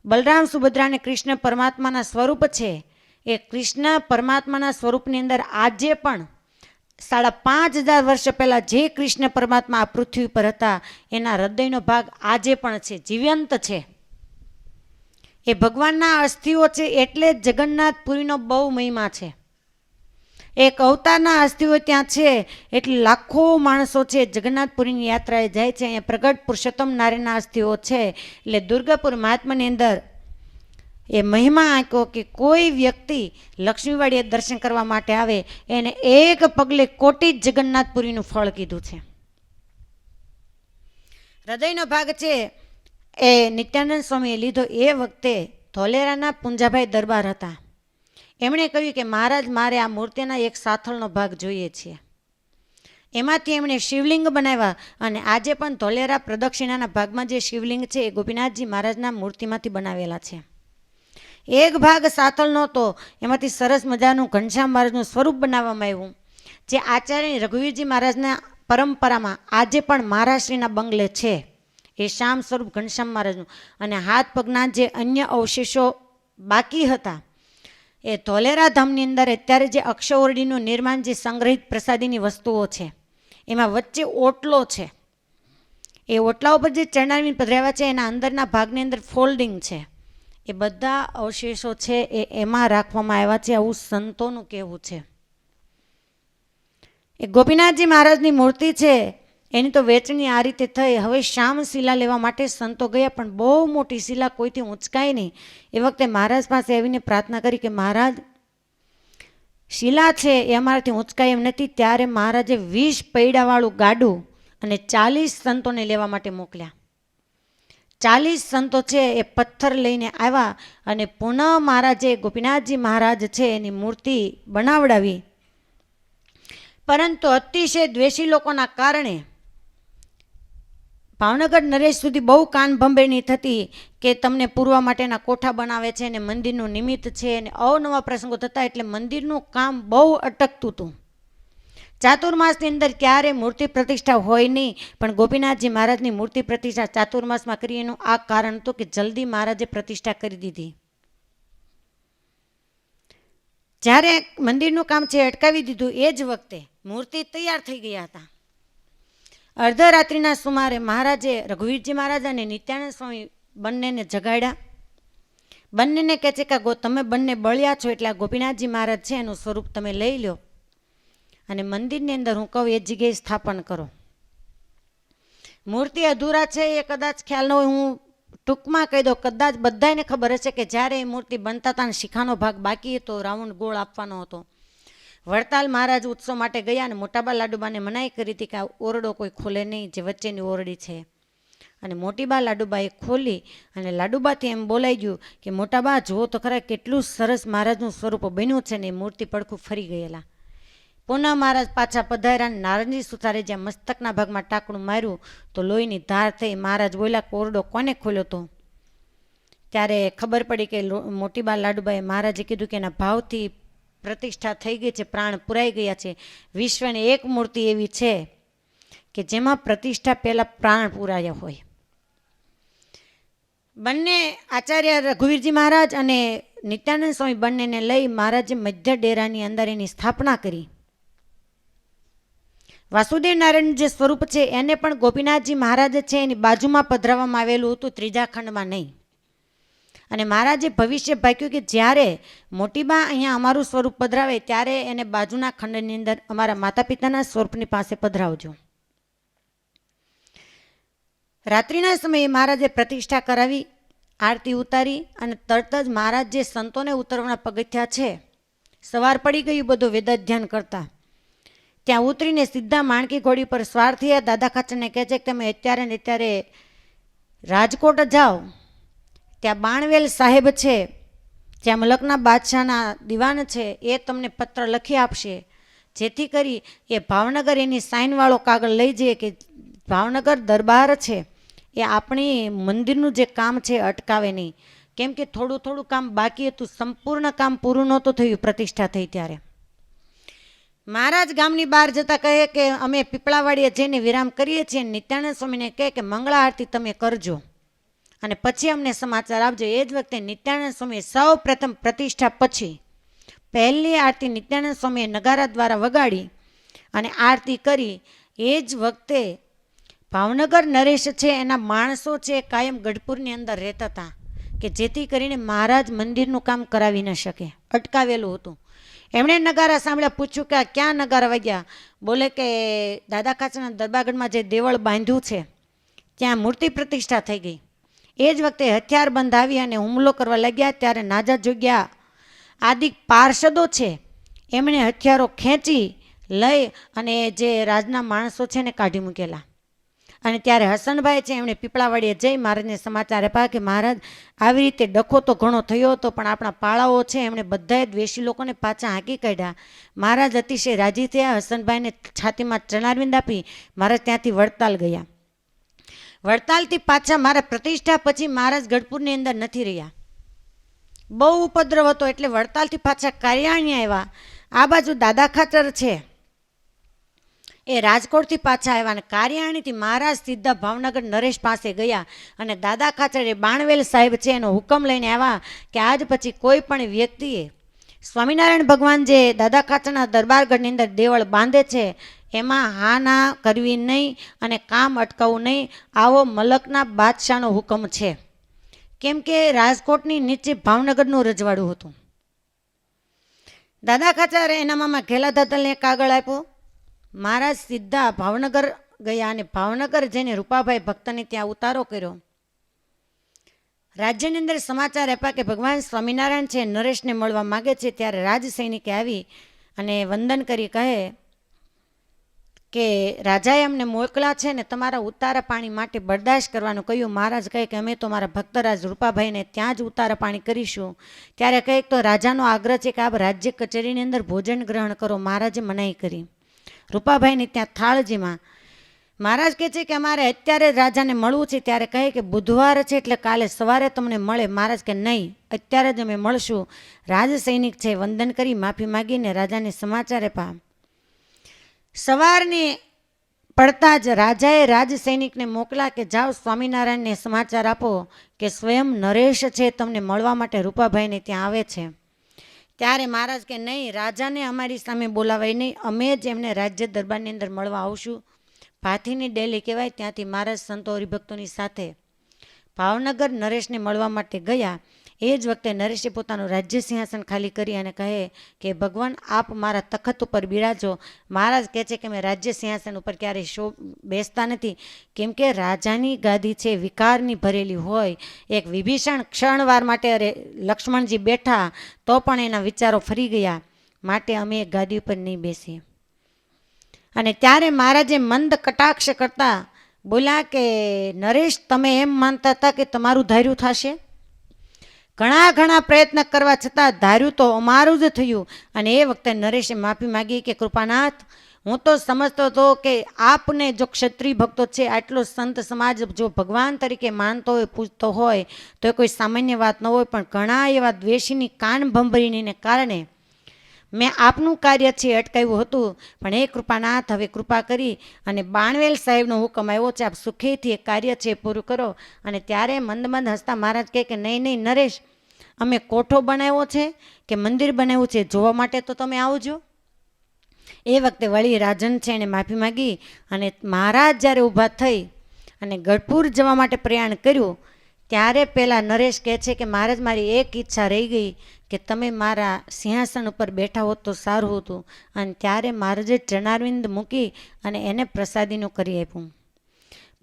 બલરામ સુભદ્રા અને કૃષ્ણ પરમાત્માના સ્વરૂપ છે, એ કૃષ્ણ પરમાત્માના સ્વરૂપની અંદર આજે પણ 5,500 વર્ષ પહેલાં જે કૃષ્ણ પરમાત્મા આ પૃથ્વી પર હતા એના હૃદયનો ભાગ આજે પણ છે, જીવંત છે. એ ભગવાનના અસ્થિઓ છે એટલે જ જગન્નાથપુરીનો બહુ મહિમા છે. એક અવતારના અસ્થિઓ ત્યાં છે એટલે લાખો માણસો છે જગન્નાથપુરીની યાત્રાએ જાય છે. અહીંયા પ્રગટ પુરુષોત્તમ નારાયણના અસ્થિઓ છે. એટલે દુર્ગાપુર મહાત્માની અંદર એ મહિમા આંક્યો કે કોઈ વ્યક્તિ લક્ષ્મીવાડીએ દર્શન કરવા માટે આવે એને એક પગલે કોટી જગન્નાથપુરીનું ફળ કીધું છે. હૃદયનો ભાગ છે એ નિત્યાનંદ સ્વામીએ લીધો. એ વખતે ધોલેરાના પુંજાભાઈ દરબાર હતા. એમણે કહ્યું કે મહારાજ, મારે આ મૂર્તિના એક સાથળનો ભાગ જોઈએ છે. એમાંથી એમણે શિવલિંગ બનાવ્યા અને આજે પણ ધોલેરા પ્રદક્ષિણાના ભાગમાં જે શિવલિંગ છે એ ગોપીનાથજી મહારાજના મૂર્તિમાંથી બનાવેલા છે. એક ભાગ સાથળનો હતો, એમાંથી સરસ મજાનું ઘનશ્યામ મહારાજનું સ્વરૂપ બનાવવામાં આવ્યું, જે આચાર્ય રઘુવીરજી મહારાજના પરંપરામાં આજે પણ મહારાષ્ટ્રીના બંગલે છે. એ શ્યામ સ્વરૂપ ઘનશ્યામ મહારાજનું. અને હાથ પગના જે અન્ય અવશેષો બાકી હતા એ ધોલેરા ધામની અંદર અત્યારે જે અક્ષઓરડીનું નિર્માણ, જે સંગ્રહિત પ્રસાદીની વસ્તુઓ છે, એમાં વચ્ચે ઓટલો છે. એ ઓટલા ઉપર જે ચરણારવિંદ પધરાવ્યા છે એના અંદરના ભાગની અંદર ફોલ્ડિંગ છે. એ બધા અવશેષો છે એ એમાં રાખવામાં આવ્યા છે, આવું સંતોનું કહેવું છે. એ ગોપીનાથજી મહારાજની મૂર્તિ છે એની તો વેચણી આ રીતે થઈ. હવે શ્યામ શિલા લેવા માટે સંતો ગયા, પણ બહુ મોટી શિલા કોઈથી ઊંચકાય નહીં. એ વખતે મહારાજ પાસે આવીને પ્રાર્થના કરી કે મહારાજ, શિલા છે એ અમારાથી ઊંચકાય એમ નથી. ત્યારે મહારાજે 20 પૈડાવાળું ગાડું અને 40 સંતોને લેવા માટે મોકલ્યા. 40 સંતો છે એ પથ્થર લઈને આવ્યા અને પુનઃ મહારાજે ગોપીનાથજી મહારાજ છે એની મૂર્તિ બનાવડાવી. પરંતુ અતિશય દ્વેષી લોકોના કારણે ભાવનગર નરેશ સુધી બહુ કાન ભંભેરણી થતી કે તમને પૂરવા માટેના કોઠા બનાવે છે ને મંદિરનું નિમિત્ત છે ને અવનવા પ્રસંગો થતા, એટલે મંદિરનું કામ બહુ અટકતું હતું. ચાતુર્માસની અંદર ક્યારે મૂર્તિ પ્રતિષ્ઠા હોય નહીં, પણ ગોપીનાથજી મહારાજની મૂર્તિ પ્રતિષ્ઠા ચાતુર્માસમાં કરી. એનું આ કારણ હતું કે જલ્દી મહારાજે પ્રતિષ્ઠા કરી દીધી. જ્યારે મંદિરનું કામ છે અટકાવી દીધું એ જ વખતે મૂર્તિ તૈયાર થઈ ગયા હતા. અર્ધરાત્રિના સુમારે મહારાજે રઘુવીરજી મહારાજ અને નિત્યાનંદ સ્વામી બંનેને જગાડ્યા. બંનેને કહે છે કે તમે બંને બળ્યા છો એટલે આ ગોપીનાથજી મહારાજ છે એનું સ્વરૂપ તમે લઈ લો અને મંદિરની અંદર હું કહું એ જગ્યાએ સ્થાપન કરો. મૂર્તિ અધૂરા છે એ કદાચ ખ્યાલ ન હોય, હું ટૂંકમાં કહી દઉં. કદાચ બધાને ખબર હશે કે જ્યારે એ મૂર્તિ બનતા હતા અને શિખાનો ભાગ બાકી હતો, રાઉન્ડ ગોળ આપવાનો હતો. વડતાલ મહારાજ ઉત્સવ માટે ગયા અને મોટાબા લાડુબાને મનાઈ કરી હતી કે આ ઓરડો કોઈ ખોલે નહીં, જે વચ્ચેની ઓરડી છે. અને મોટીબા લાડુબાએ ખોલી અને લાડુબાથી એમ બોલાઈ ગયું કે મોટાબા જુઓ તો ખરા કેટલું સરસ મહારાજનું સ્વરૂપ બન્યું છે ને. એ મૂર્તિ પડખું ફરી ગયેલા. પુનઃ મહારાજ પાછા પધાર્યા. નારંજી સુતારે જ્યાં મસ્તકના ભાગમાં ટાંકણું માર્યું તો લોહીની ધાર થઈ. મહારાજ બોલ્યા કે ઓરડો કોને ખોલ્યો તો? ત્યારે ખબર પડી કે મોટીબા લાડુબાઈ મહારાજે કીધું કે એના ભાવથી પ્રતિષ્ઠા થઈ ગઈ છે, પ્રાણ પુરાઈ ગયા છે. વિશ્વની એક મૂર્તિ એવી છે કે જેમાં પ્રતિષ્ઠા પહેલાં પ્રાણ પુરાયા હોય. બંને આચાર્ય રઘુવીરજી મહારાજ અને નિત્યાનંદ સ્વામી બંનેને લઈ મહારાજે મધ્ય ડેરાની અંદર એની સ્થાપના કરી. વાસુદેવ નારાયણ જે સ્વરૂપ છે એને પણ ગોપીનાથજી મહારાજ છે એની બાજુમાં પધરાવવામાં આવેલું હતું, ત્રીજા ખંડમાં નહીં. અને મહારાજે ભવિષ્ય ભાગ્યું કે જ્યારે મોટીબા અહીંયા અમારું સ્વરૂપ પધરાવે ત્યારે એને બાજુના ખંડની અંદર અમારા માતા પિતાના સ્વરૂપની પાસે પધરાવજો. રાત્રિના સમયે મહારાજે પ્રતિષ્ઠા કરાવી, આરતી ઉતારી અને તરત જ મહારાજ જે સંતોને ઉતરવાના પગથિયા છે, સવાર પડી ગયું બધું વેદાધ્યાન કરતા, ત્યાં ઉતરીને સીધા માણકી ઘોડી પર સવાર થયા. દાદા ખાચરને કહે છે કે તમે અત્યારે ને અત્યારે રાજકોટ જાઓ, ત્યાં બાણવેલ સાહેબ છે, ત્યાં મલકના બાદશાહના દિવાન છે, એ તમને પત્ર લખી આપશે, જેથી કરી એ ભાવનગર એની સાઇનવાળો કાગળ લઈ જઈએ કે ભાવનગર દરબાર છે એ આપણી મંદિરનું જે કામ છે અટકાવે નહીં. કેમ કે થોડું થોડું કામ બાકી હતું, સંપૂર્ણ કામ પૂરું નહોતું થયું પ્રતિષ્ઠા થઈ ત્યારે. મહારાજ ગામની બહાર જતા કહે કે અમે પીપળાવાડીએ જઈને વિરામ કરીએ છીએ. નિત્યાનંદ સ્વામીને કહે કે મંગળા આરતી તમે કરજો અને પછી અમને સમાચાર આપજો. એ જ વખતે નિત્યાનંદ સ્વામીએ સૌ પ્રથમ પ્રતિષ્ઠા પછી પહેલી આરતી નિત્યાનંદ સ્વામીએ નગારા દ્વારા વગાડી અને આરતી કરી. એ જ વખતે ભાવનગર નરેશ છે એના માણસો છે કાયમ ગઢપુરની અંદર રહેતા હતા કે જેથી કરીને મહારાજ મંદિરનું કામ કરાવી ન શકે, અટકાવેલું હતું. એમણે નગારા સાંભળ્યા, પૂછ્યું કે આ ક્યાં નગારા વાગ્યા? બોલે કે દાદા ખાચરના દરબારગઢમાં જે દેવળ બાંધ્યું છે ત્યાં મૂર્તિ પ્રતિષ્ઠા થઈ ગઈ. એ જ વખતે હથિયારબંધ આવી અને હુમલો કરવા લાગ્યા. ત્યારે નાજા જોગ્યા આદિ પાર્ષદો છે એમણે હથિયારો ખેંચી લઈ અને જે રાજના માણસો છે ને કાઢી મૂકેલા. અને ત્યારે હસનભાઈ છે એમણે પીપળાવાડીએ જઈ મહારાજને સમાચાર આપ્યા કે મહારાજ આવી રીતે ડખો તો ઘણો થયો હતો, પણ આપણા પાળાઓ છે એમણે બધાએ દ્વેષી લોકોને પાછા હાંકી કાઢ્યા. મહારાજ અતિશય રાજી થયા, હસનભાઈને છાતીમાં ચરણારવિંદ આપી મહારાજ ત્યાંથી વડતાલ ગયા. વડતાલથી પાછા મારા પ્રતિષ્ઠા પછી મહારાજ ગઢપુરની અંદર નથી રહ્યા, બહુ ઉપદ્રવ હતો એટલે વડતાલથી પાછા કારિયાણી આવ્યા. આ બાજુ દાદા ખાચર છે એ રાજકોટથી પાછા આવ્યા અને કારિયાણીથી મહારાજ સીધા ભાવનગર નરેશ પાસે ગયા અને દાદા ખાચર એ બાણવેલ સાહેબ છે એનો હુકમ લઈને આવ્યા કે આજ પછી કોઈ પણ વ્યક્તિએ સ્વામિનારાયણ ભગવાન જે દાદા ખાચરના દરબારગઢની અંદર દેવળ બાંધે છે એમાં હા ના કરવી નહીં અને કામ અટકાવવું નહીં, આવો મલકના બાદશાહનો હુકમ છે. કેમ કે રાજકોટની નીચે ભાવનગરનું રજવાડું હતું. દાદા ખાચર એના મામા ઘેલા દાદલને કાગળ આપ્યો. મહારાજ સીધા ભાવનગર ગયા અને ભાવનગર જઈને રૂપાભાઈ ભક્તને ત્યાં ઉતારો કર્યો. રાજ્યની અંદર સમાચાર આપ્યા કે ભગવાન સ્વામિનારાયણ છે નરેશને મળવા માગે છે. ત્યારે રાજ સૈનિકે આવી અને વંદન કરી કહે કે રાજાએ અમને મોકલા છે ને તમારા ઉતારા પાણી માટે બરદાશ્ત કરવાનું કહ્યું. મહારાજ કહે કે અમે તો મારા ભક્તરાજ રૂપાભાઈને ત્યાં જ ઉતારા પાણી કરીશું. ત્યારે કહે તો રાજાનો આગ્રહ છે કે આપ રાજ્ય કચેરીની અંદર ભોજન ગ્રહણ કરો. મહારાજે મનાઈ કરી. રૂપાભાઈને ત્યાં થાળજીમાં મહારાજ કહે છે કે અમારે અત્યારે રાજાને મળવું છે. ત્યારે કહે કે બુધવાર છે એટલે કાલે સવારે તમને મળે. મહારાજ કે નહીં, અત્યારે જ અમે મળશું. રાજ સૈનિક છે વંદન કરી માફી માગીને રાજાને સમાચાર આપ્યા. સવારની પડતા જ રાજાએ રાજ સૈનિકને મોકલા કે જાઓ સ્વામિનારાયણને સમાચાર આપો કે સ્વયં નરેશ છે તમને મળવા માટે રૂપાભાઈને ત્યાં આવે છે. ત્યારે મહારાજ કે નહીં, રાજાને અમારી સામે બોલાવાય નહીં, અમે જ એમને રાજ્ય દરબારની અંદર મળવા આવશું. ભાથીની ડેલી કહેવાય, ત્યાંથી મહારાજ સંતો હરિભક્તોની સાથે ભાવનગર નરેશને મળવા માટે ગયા. એ જ વખતે નરેશે પોતાનું રાજ્ય સિંહાસન ખાલી કરી અને કહે કે ભગવાન આપ મારા તખત ઉપર બિરાજો. મહારાજ કહે છે કે મેં રાજ્ય સિંહાસન ઉપર ક્યારેય બેસતા નથી, કેમ કે રાજાની ગાદી છે વિકારની ભરેલી હોય. એક વિભીષણ ક્ષણવાર માટે લક્ષ્મણજી બેઠા તો પણ એના વિચારો ફરી ગયા, માટે અમે એક ગાદી ઉપર નહીં બેસીએ. અને ત્યારે મહારાજે મંદ કટાક્ષ કરતા બોલ્યા કે નરેશ તમે એમ માનતા હતા કે તમારું ધાર્યું થશે? ઘણા પ્રયત્ન કરવા છતાં ધાર્યું તો અમારું જ થયું. અને એ વખતે નરેશે માફી માગી કે કૃપાનાથ, હું તો સમજતો હતો કે આપને જો ક્ષત્રિય ભક્તો છે, આટલો સંત સમાજ જો ભગવાન તરીકે માનતો હોય, પૂજતો હોય, તો એ કોઈ સામાન્ય વાત ન હોય. પણ ઘણા એવા દ્વેષીની કાન ભંભરીને કારણે મેં આપનું કાર્ય છે અટકાવ્યું હતું. પણ એ કૃપાનાથ, હવે કૃપા કરી અને બાણવેલ સાહેબનો હુકમ આવ્યો છે, આપ સુખેથી એ કાર્ય છે પૂરું કરો. અને ત્યારે મંદ હસતા મહારાજ કહે કે નહીં નરેશ, અમે કોઠો બનાવ્યો છે કે મંદિર બનાવ્યું છે, જોવા માટે તો તમે આવજો. એ વખતે વળી રાજન છે એને માફી માગી. અને મહારાજ જ્યારે ઊભા થઈ અને ગઢપુર જવા માટે પ્રયાણ કર્યું, ત્યારે પહેલાં નરેશ કહે છે કે મહારાજ, મારી એક ઈચ્છા રહી ગઈ કે તમે મારા સિંહાસન ઉપર બેઠા હોત તો સારું હતું. અને ત્યારે મહારાજે ચરણારવિંદ મૂકી અને એને પ્રસાદીનું કરી આપ્યું.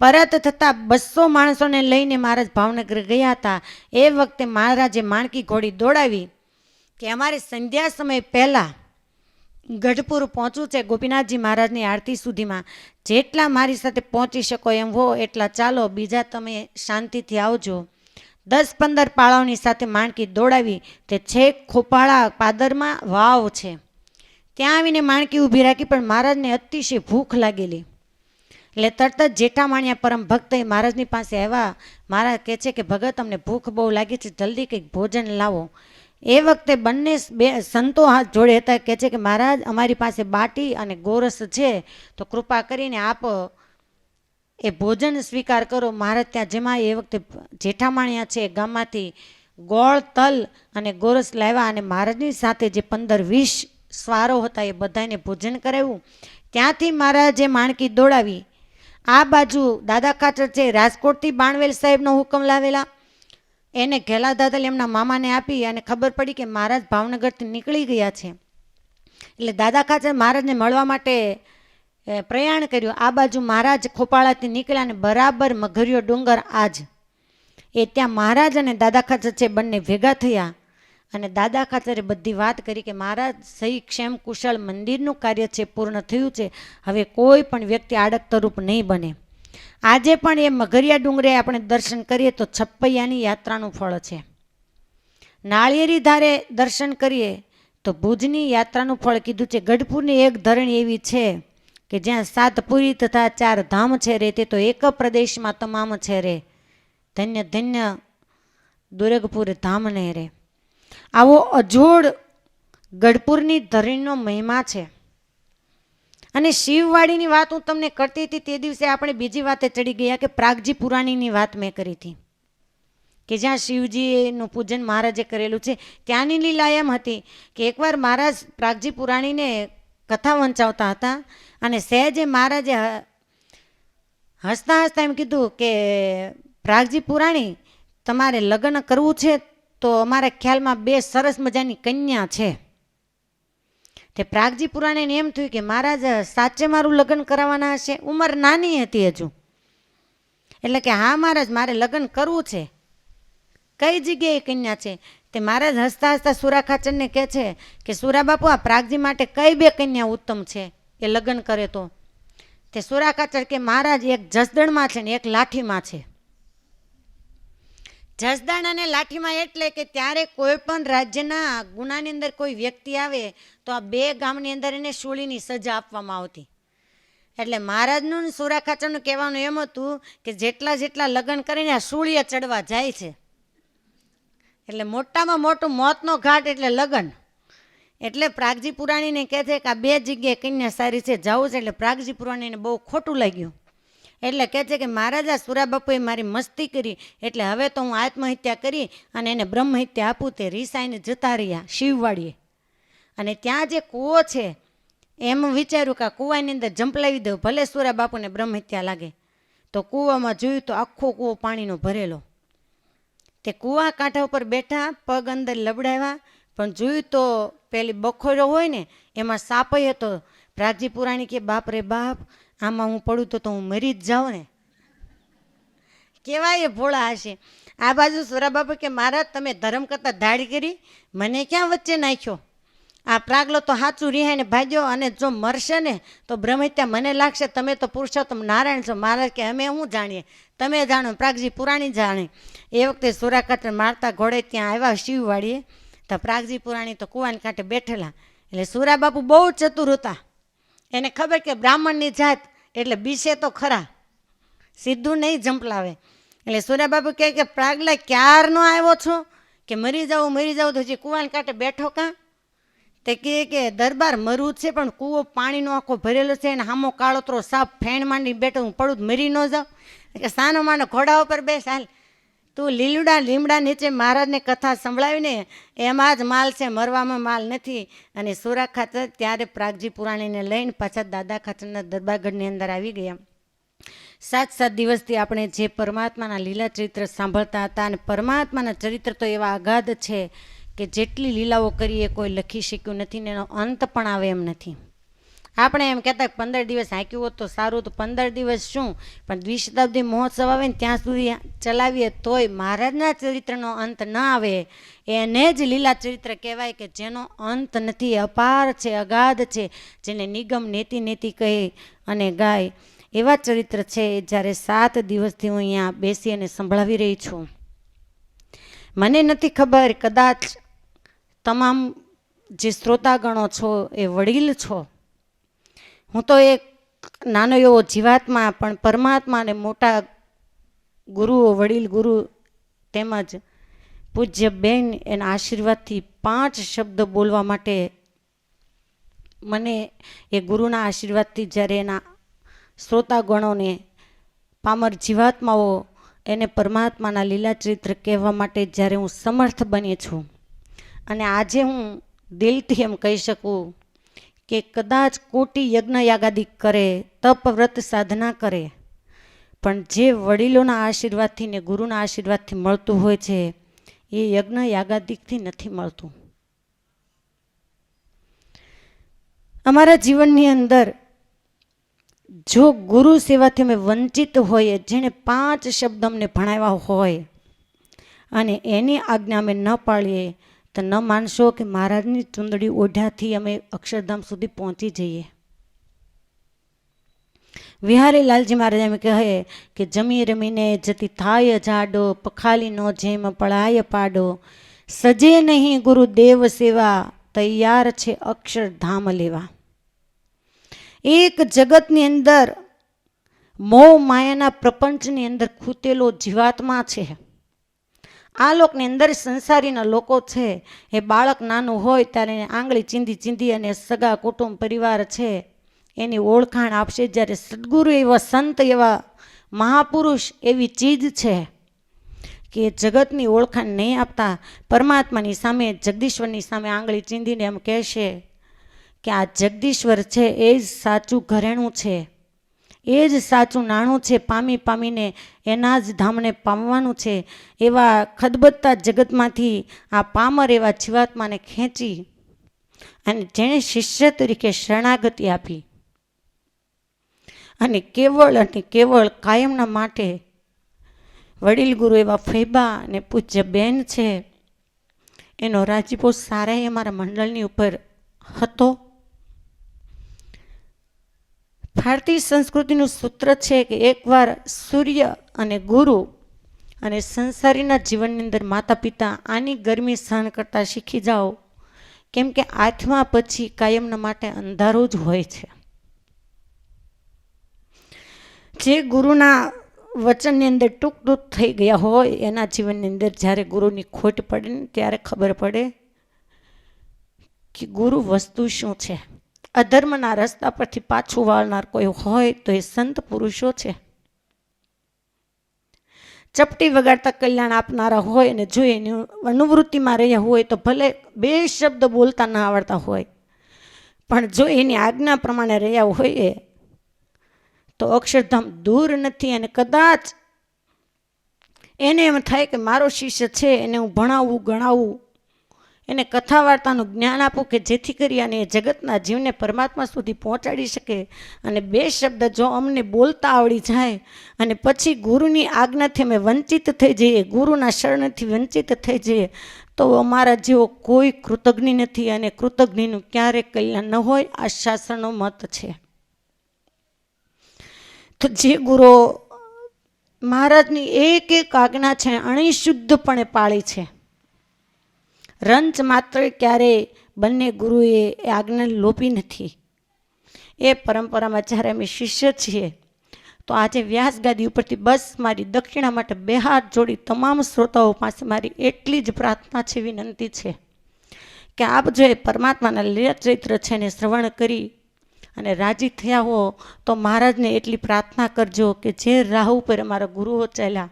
પરત થતાં 200 માણસોને લઈને મહારાજ ભાવનગર ગયા હતા. એ વખતે મહારાજે માણકી ઘોડી દોડાવી કે અમારે સંધ્યા સમય પહેલાં ગઢપુર પહોંચવું છે. ગોપીનાથજી મહારાજની આરતી સુધીમાં જેટલા મારી સાથે પહોંચી શકો એમ હો એટલા ચાલો, બીજા તમે શાંતિથી આવજો. 10-15 પાળાઓની સાથે માણકી દોડાવી. તે છેક ખોપાળા પાદરમાં વાવ છે, ત્યાં આવીને માણકી ઊભી રાખી. પણ મહારાજને અતિશય ભૂખ લાગેલી, એટલે તરત જ જેઠામાણિયા પરમ ભક્ત મહારાજની પાસે આવ્યા. મહારાજ કહે છે કે ભગત, અમને ભૂખ બહુ લાગી છે, જલ્દી કંઈક ભોજન લાવો. એ વખતે બંને સંતો હાથ જોડે હતા. કહે છે કે મહારાજ, અમારી પાસે બાટી અને ગોરસ છે, તો કૃપા કરીને આપ એ ભોજન સ્વીકાર કરો. મહારાજ ત્યાં જેમાં એ વખતે જેઠામાણિયા છે ગામમાંથી ગોળ, તલ અને ગોરસ લાવ્યા. અને મહારાજની સાથે જે 15-20 સ્વારો હતા એ બધાને ભોજન કરાવ્યું. ત્યાંથી મહારાજે માણકી દોડાવી. આ બાજુ દાદા ખાચર છે રાજકોટથી બાણવેલ સાહેબનો હુકમ લાવેલા, એને ઘેલા દાદલ એમના મામાને આપી. અને ખબર પડી કે મહારાજ ભાવનગરથી નીકળી ગયા છે, એટલે દાદા ખાચર મહારાજને મળવા માટે પ્રયાણ કર્યું. આ બાજુ મહારાજ ખોપાળાથી નીકળ્યા અને બરાબર મઘરિયો ડુંગર આજ એ ત્યાં મહારાજ અને દાદા ખાચર છે બંને ભેગા થયા. અને દાદા ખાચરે બધી વાત કરી કે મહારાજ, સહી ક્ષેમ કુશળ મંદિરનું કાર્ય છે પૂર્ણ થયું છે, હવે કોઈ પણ વ્યક્તિ આડકતરૂપ નહીં બને. આજે પણ એ મઘરિયા ડુંગરે આપણે દર્શન કરીએ તો છપ્પૈયાની યાત્રાનું ફળ છે. નાળિયેરી ધારે દર્શન કરીએ તો ભુજની યાત્રાનું ફળ કીધું છે. ગઢપુરની એક ધરણી એવી છે કે જ્યાં 7 પુરી તથા 4 ધામ છે રે, તે તો એક પ્રદેશમાં તમામ છે રે, ધન્ય ધન્ય દુર્ગપુર ધામને રે. આવો અજોડ ગઢપુરની ધરણીનો મહિમા છે. અને શિવવાડીની વાત હું તમને કરતી હતી તે દિવસે આપણે બીજી વાતે ચડી ગયા કે પ્રાગજી પુરાણીની વાત મેં કરી હતી કે જ્યાં શિવજીનું પૂજન મહારાજે કરેલું છે. ત્યાંની લીલા એમ હતી કે એકવાર મહારાજ પ્રાગજી પુરાણીને કથા વંચાવતા હતા અને સહેજે મહારાજે હસતા એમ કીધું કે પ્રાગજી પુરાણી, તમારે લગ્ન કરવું છે તો અમારા ખ્યાલમાં 2 સરસ મજાની કન્યા છે. તે પ્રાગજી પુરાણીને એમ થયું કે મહારાજ સાચે મારું લગ્ન કરાવવાના હશે. ઉંમર નાની હતી હજુ, એટલે કે હા મહારાજ, મારે લગ્ન કરવું છે. કઈ જગ્યાએ કન્યા છે? તે મહારાજ હસતા સુરા ખાચરને કહે છે કે સુરા બાપુ, આ પ્રાગજી માટે કઈ 2 કન્યા ઉત્તમ છે એ લગ્ન કરે તો? તે સુરા ખાચર કે મહારાજ, એક જસદણમાં છે ને એક લાઠીમાં છે. જસદણ અને લાઠીમાં એટલે કે ત્યારે કોઈ પણ રાજ્યના ગુનાની અંદર કોઈ વ્યક્તિ આવે તો આ 2 ગામની અંદર એને શૂળીની સજા આપવામાં આવતી. એટલે મહારાજનું સુરા ખાચરનું કહેવાનું એમ હતું કે જેટલા લગ્ન કરીને આ શૂળીએ ચડવા જાય છે, એટલે મોટામાં મોટું મોતનો ઘાટ એટલે લગ્ન. એટલે પ્રાગજી પુરાણીને કહે છે કે આ 2 જગ્યાએ કન્યા સારી છે, જવું છે. એટલે પ્રાગજી પુરાણીને બહુ ખોટું લાગ્યું, એટલે કહે છે કે મહારાજ, આ સુરાબાપુએ મારી મસ્તી કરી, એટલે હવે તો હું આત્મહત્યા કરી અને એને બ્રહ્મહત્યા આપું. તે રીસાઈને જતા રહ્યા શિવવાડીએ. અને ત્યાં જે કૂવો છે એમ વિચાર્યું કે આ કૂવાની અંદર જંપલાવી દઉં, ભલે સુરાબાપુને બ્રહ્મહત્યા લાગે. તો કૂવામાં જોયું તો આખો કૂવો પાણીનો ભરેલો. તે કૂવા કાંઠા ઉપર બેઠા, પગ અંદર લબડાવ્યા, પણ જોયું તો પેલી બખોરો હોય ને એમાં સાપય હતો. પ્રાગજી પુરાણી કે બાપ રે બાપ, આમાં હું પડું તો હું મરી જ જાઉં ને. કેવાય ભોળા હશે. આ બાજુ સુરાબાપુ કે મહારાજ, તમે ધર્મ કરતા ધાડી કરી, મને ક્યાં વચ્ચે નાખ્યો? આ પ્રાગલો તો સાચું રિહાઈને ભાગ્યો, અને જો મરશે ને તો બ્રહ્મહત્યા મને લાગશે. તમે તો પુરુષોત્તમ નારાયણ છો. મહારાજ કે અમે શું જાણીએ, તમે જાણો, પ્રાગજી પુરાણી જાણે. એ વખતે સુરાખાતર મારતા ઘોડે ત્યાં આવ્યા શિવવાડીએ, તો પ્રાગજી પુરાણી તો કુવાને કાંઠે બેઠેલા. એટલે સુરા બાપુ બહુ ચતુર હતા. એને ખબર કે બ્રાહ્મણની જાત એટલે બીસે તો ખરા, સીધું નહીં જંપલાવે. એટલે સુરા બાપુ કહે કે પ્રાગલા ક્યારનો આવ્યો છો? કે મરી જાઉં તો હજી કુવાને કાંઠે બેઠો કાં? તે કહે કે દરબાર મરવું છે, પણ કૂવો પાણીનો આખો ભરેલો છે અને હામો કાળોતરો સાપ ફેણ માંડી બેઠો, હું પડું મરી ન જાઉં. કે સાનો માનો ઘોડા ઉપર બેસ, હાલ તું લીમડા નીચે મહારાજને કથા સંભળાવીને એમાં જ માલ છે, મરવામાં માલ નથી. અને સુરા ખાતર ત્યારે પ્રાગજી પુરાણીને લઈને પાછા દાદા ખાચરના દરબારગઢની અંદર આવી ગયા. 7 દિવસથી આપણે જે પરમાત્માના લીલા ચરિત્ર સાંભળતા હતા, અને પરમાત્માના ચરિત્ર તો એવા અગાધ છે કે જેટલી લીલાઓ કરીએ કોઈ લખી શક્યું નથી ને એનો અંત પણ આવે એમ નથી. આપણે એમ કહેતા 15 દિવસ હાંક્યું હોત તો સારું, તો 15 દિવસ શું, પણ દ્વિશતાબ્દી મહોત્સવ આવે ને ત્યાં સુધી ચલાવીએ તોય મહારાજના ચરિત્રનો અંત ન આવે. એને જ લીલા ચરિત્ર કહેવાય કે જેનો અંત નથી, અપાર છે, અગાધ છે, જેને નિગમ નેતિ કહે અને ગાય. એવા ચરિત્ર છે. જ્યારે 7 દિવસથી હું અહીંયા બેસી અને સંભળાવી રહી છું. મને નથી ખબર, કદાચ તમામ જે શ્રોતાગણો છો એ વડીલ છો. હું તો એક નાનો એવો જીવાત્મા, પણ પરમાત્મા અને મોટા ગુરુઓ, વડીલ ગુરુ તેમજ પૂજ્ય બેન એના આશીર્વાદથી 5 શબ્દ બોલવા માટે મને એ ગુરુના આશીર્વાદથી જ્યારે એના શ્રોતાગણોને, પામર જીવાત્માઓ એને પરમાત્માના લીલા ચરિત્ર કહેવા માટે જ્યારે હું સમર્થ બની છું, અને આજે હું દિલથી એમ કહી શકું કે કદાચ કોટી યજ્ઞ યાગાદિક કરે, તપ વ્રત સાધના કરે, પણ જે વડીલોના આશીર્વાદથી ને ગુરુના આશીર્વાદથી મળતું હોય છે એ યજ્ઞ યાગાદિકથી નથી મળતું. અમારા જીવનની અંદર જો ગુરુ સેવાથી અમે વંચિત હોઈએ, જેણે 5 શબ્દ અમને ભણાવ્યા હોય અને એની આજ્ઞા અમે ન પાળીએ, તો ન માનશો કે મહારાજની ચુંદડી ઓઢ્યાથી અમે અક્ષરધામ સુધી પહોંચી જઈએ. વિહારી લાલજી મહારાજ એમ કહે કે જમી રમીને જતી થાય જાડો, પખાલીનો જેમ પળાય પાડો, સજે નહીં ગુરુદેવ સેવા, તૈયાર છે અક્ષરધામ લેવા. એક જગતની અંદર મોહ માયાના પ્રપંચની અંદર ખૂતેલો જીવાત્મા છે. આ લોકની અંદર સંસારીના લોકો છે એ બાળક નાનું હોય ત્યારે આંગળી ચીંધી અને સગા કુટુંબ પરિવાર છે એની ઓળખાણ આપશે. જ્યારે સદગુરુ એવા સંત, એવા મહાપુરુષ એવી ચીજ છે કે જગતની ઓળખાણ નહીં આપતા, પરમાત્માની સામે, જગદીશ્વરની સામે આંગળી ચીંધીને એમ કહેશે કે આ જગદીશ્વર છે એ જ સાચું ઘરેણું છે, એ જ સાચું નાણું છે, પામીને એના જ ધામને પામવાનું છે. એવા ખદબદતા જગતમાંથી આ પામર એવા જીવાત્માને ખેંચી અને જેણે શિષ્ય તરીકે શરણાગતિ આપી અને કેવળ કાયમના માટે વડીલ ગુરુ એવા ફૈબા અને પૂજ્ય બેન છે, એનો રાજીપો સારાએ અમારા મંડળની ઉપર હતો. ભારતીય સંસ્કૃતિનું સૂત્ર છે કે એકવાર સૂર્ય અને ગુરુ અને સંસારીના જીવનની અંદર માતા પિતા આની ગરમી સહન કરતા શીખી જાઓ, કેમ કે આઠમા પછી કાયમના માટે અંધારું જ હોય છે. જે ગુરુના વચનની અંદર ટૂંક થઈ ગયા હોય એના જીવનની અંદર જ્યારે ગુરુની ખોટ પડે ને ત્યારે ખબર પડે કે ગુરુ વસ્તુ શું છે. અધર્મના રસ્તા પરથી પાછું વાળનાર કોઈ હોય તો એ સંત પુરુષો છે. ચપટી વગાડતા કલ્યાણ આપનારા હોય અને જો એની અનુવૃત્તિમાં રહ્યા હોય તો ભલે 2 શબ્દ બોલતા ના આવડતા હોય, પણ જો એની આજ્ઞા પ્રમાણે રહ્યા હોય તો અક્ષરધામ દૂર નથી. અને કદાચ એને એમ થાય કે મારો શિષ્ય છે, એને હું ભણાવું, ગણાવું, એને કથા વાર્તાનું જ્ઞાન આપું કે જેથી કરી અને એ જગતના જીવને પરમાત્મા સુધી પહોંચાડી શકે, અને 2 શબ્દ જો અમને બોલતા આવડી જાય અને પછી ગુરુની આજ્ઞાથી અમે વંચિત થઈ જઈએ, ગુરુના શરણથી વંચિત થઈ જઈએ, તો અમારા જેવો કોઈ કૃતજ્ઞ નથી અને કૃતજ્ઞનું ક્યારેક કલ્યાણ ન હોય. આ શાસ્ત્રનો મત છે. તો જે ગુરુ મહારાજની એક એક આજ્ઞા છે અણિશુદ્ધપણે પાળી છે. રંચ માત્ર ક્યારેય બંને ગુરુએ એ આજ્ઞા લોપી નથી. એ પરંપરામાં જ્યારે અમે શિષ્ય છીએ તો આજે વ્યાસગાદી ઉપરથી બસ મારી દક્ષિણા માટે 2 હાથ જોડી તમામ શ્રોતાઓ પાસે મારી એટલી જ પ્રાર્થના છે, વિનંતી છે કે આપ જો એ પરમાત્માના લીલા ચરિત્ર છે ને શ્રવણ કરી અને રાજી થયા હો તો મહારાજને એટલી પ્રાર્થના કરજો કે જે રાહ ઉપર અમારા ગુરુઓ ચાલ્યા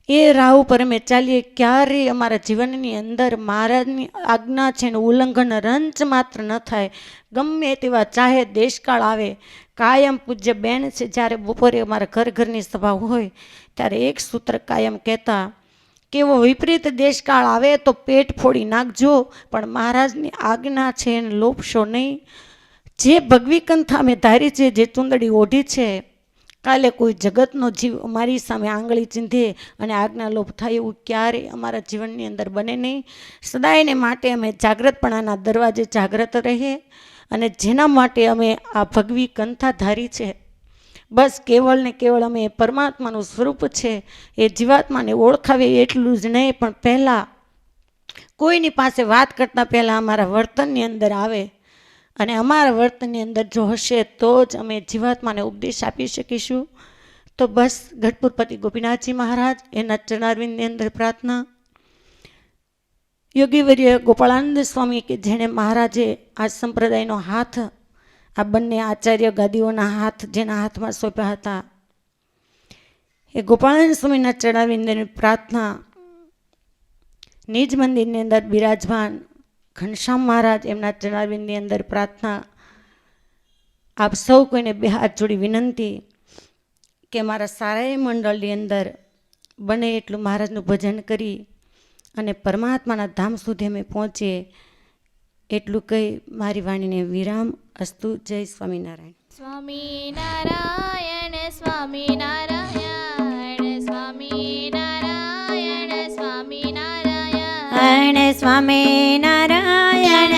એ રાહ ઉપર અમે ચાલીએ, ક્યારેય અમારા જીવનની અંદર મહારાજની આજ્ઞા છે ને ઉલ્લંઘન રંચ માત્ર ન થાય. ગમે તેવા ચાહે દેશકાળ આવે, કાયમ પૂજ્ય બેન છે જ્યારે બપોરે અમારા ઘરની સભા હોય ત્યારે એક સૂત્ર કાયમ કહેતા કે એવો વિપરીત દેશકાળ આવે તો પેટ ફોડી નાખજો, પણ મહારાજની આજ્ઞા છે એને લોપશો નહીં. જે ભગવી કંથા મેં ધારી છે, જે ચૂંદડી ઓઢી છે, કાલે કોઈ જગતનો જીવ અમારી સામે આંગળી ચીંધે અને આજ્ઞા લોપ થાય એવું ક્યારેય અમારા જીવનની અંદર બને નહીં. સદાયને માટે અમે જાગ્રતપણાના દરવાજે જાગ્રત રહીએ અને જેના માટે અમે આ ભગવી કંથા ધારી છે, બસ કેવળ ને કેવળ અમે પરમાત્માનું સ્વરૂપ છે એ જીવાત્માને ઓળખાવીએ એટલું જ નહીં, પણ પહેલાં કોઈની પાસે વાત કરતાં પહેલાં અમારા વર્તનની અંદર આવે અને અમારા વર્તનની અંદર જો હશે તો જ અમે જીવાત્માને ઉપદેશ આપી શકીશું. તો બસ ગઢપુરપતિ ગોપીનાથજી મહારાજ એના ચરણારવિંદની અંદર પ્રાર્થના. યોગીવર્ય ગોપાળાનંદ સ્વામી કે જેણે મહારાજે આ સંપ્રદાયનો હાથ, આ બંને આચાર્ય ગાદીઓના હાથ જેના હાથમાં સોંપ્યા હતા, એ ગોપાળાનંદ સ્વામીના ચરણારવિંદની પ્રાર્થના. નિજ મંદિરની અંદર બિરાજમાન ઘનશ્યામ મહારાજ એમના ચરણારવિંદની અંદર પ્રાર્થના. આપ સૌ કોઈને 2 હાથ જોડી વિનંતી કે મારા સારાય મંડળની અંદર બને એટલું મહારાજનું ભજન કરી અને પરમાત્માના ધામ સુધી અમે પહોંચીએ એટલું કહી મારી વાણીને વિરામ અસ્તુ. જય સ્વામિનારાયણ. સ્વામિનારાયણ સ્વામિનારાયણ સ્વામિનારાયણ સ્વામિનારાયણ સ્વામિનારાયણ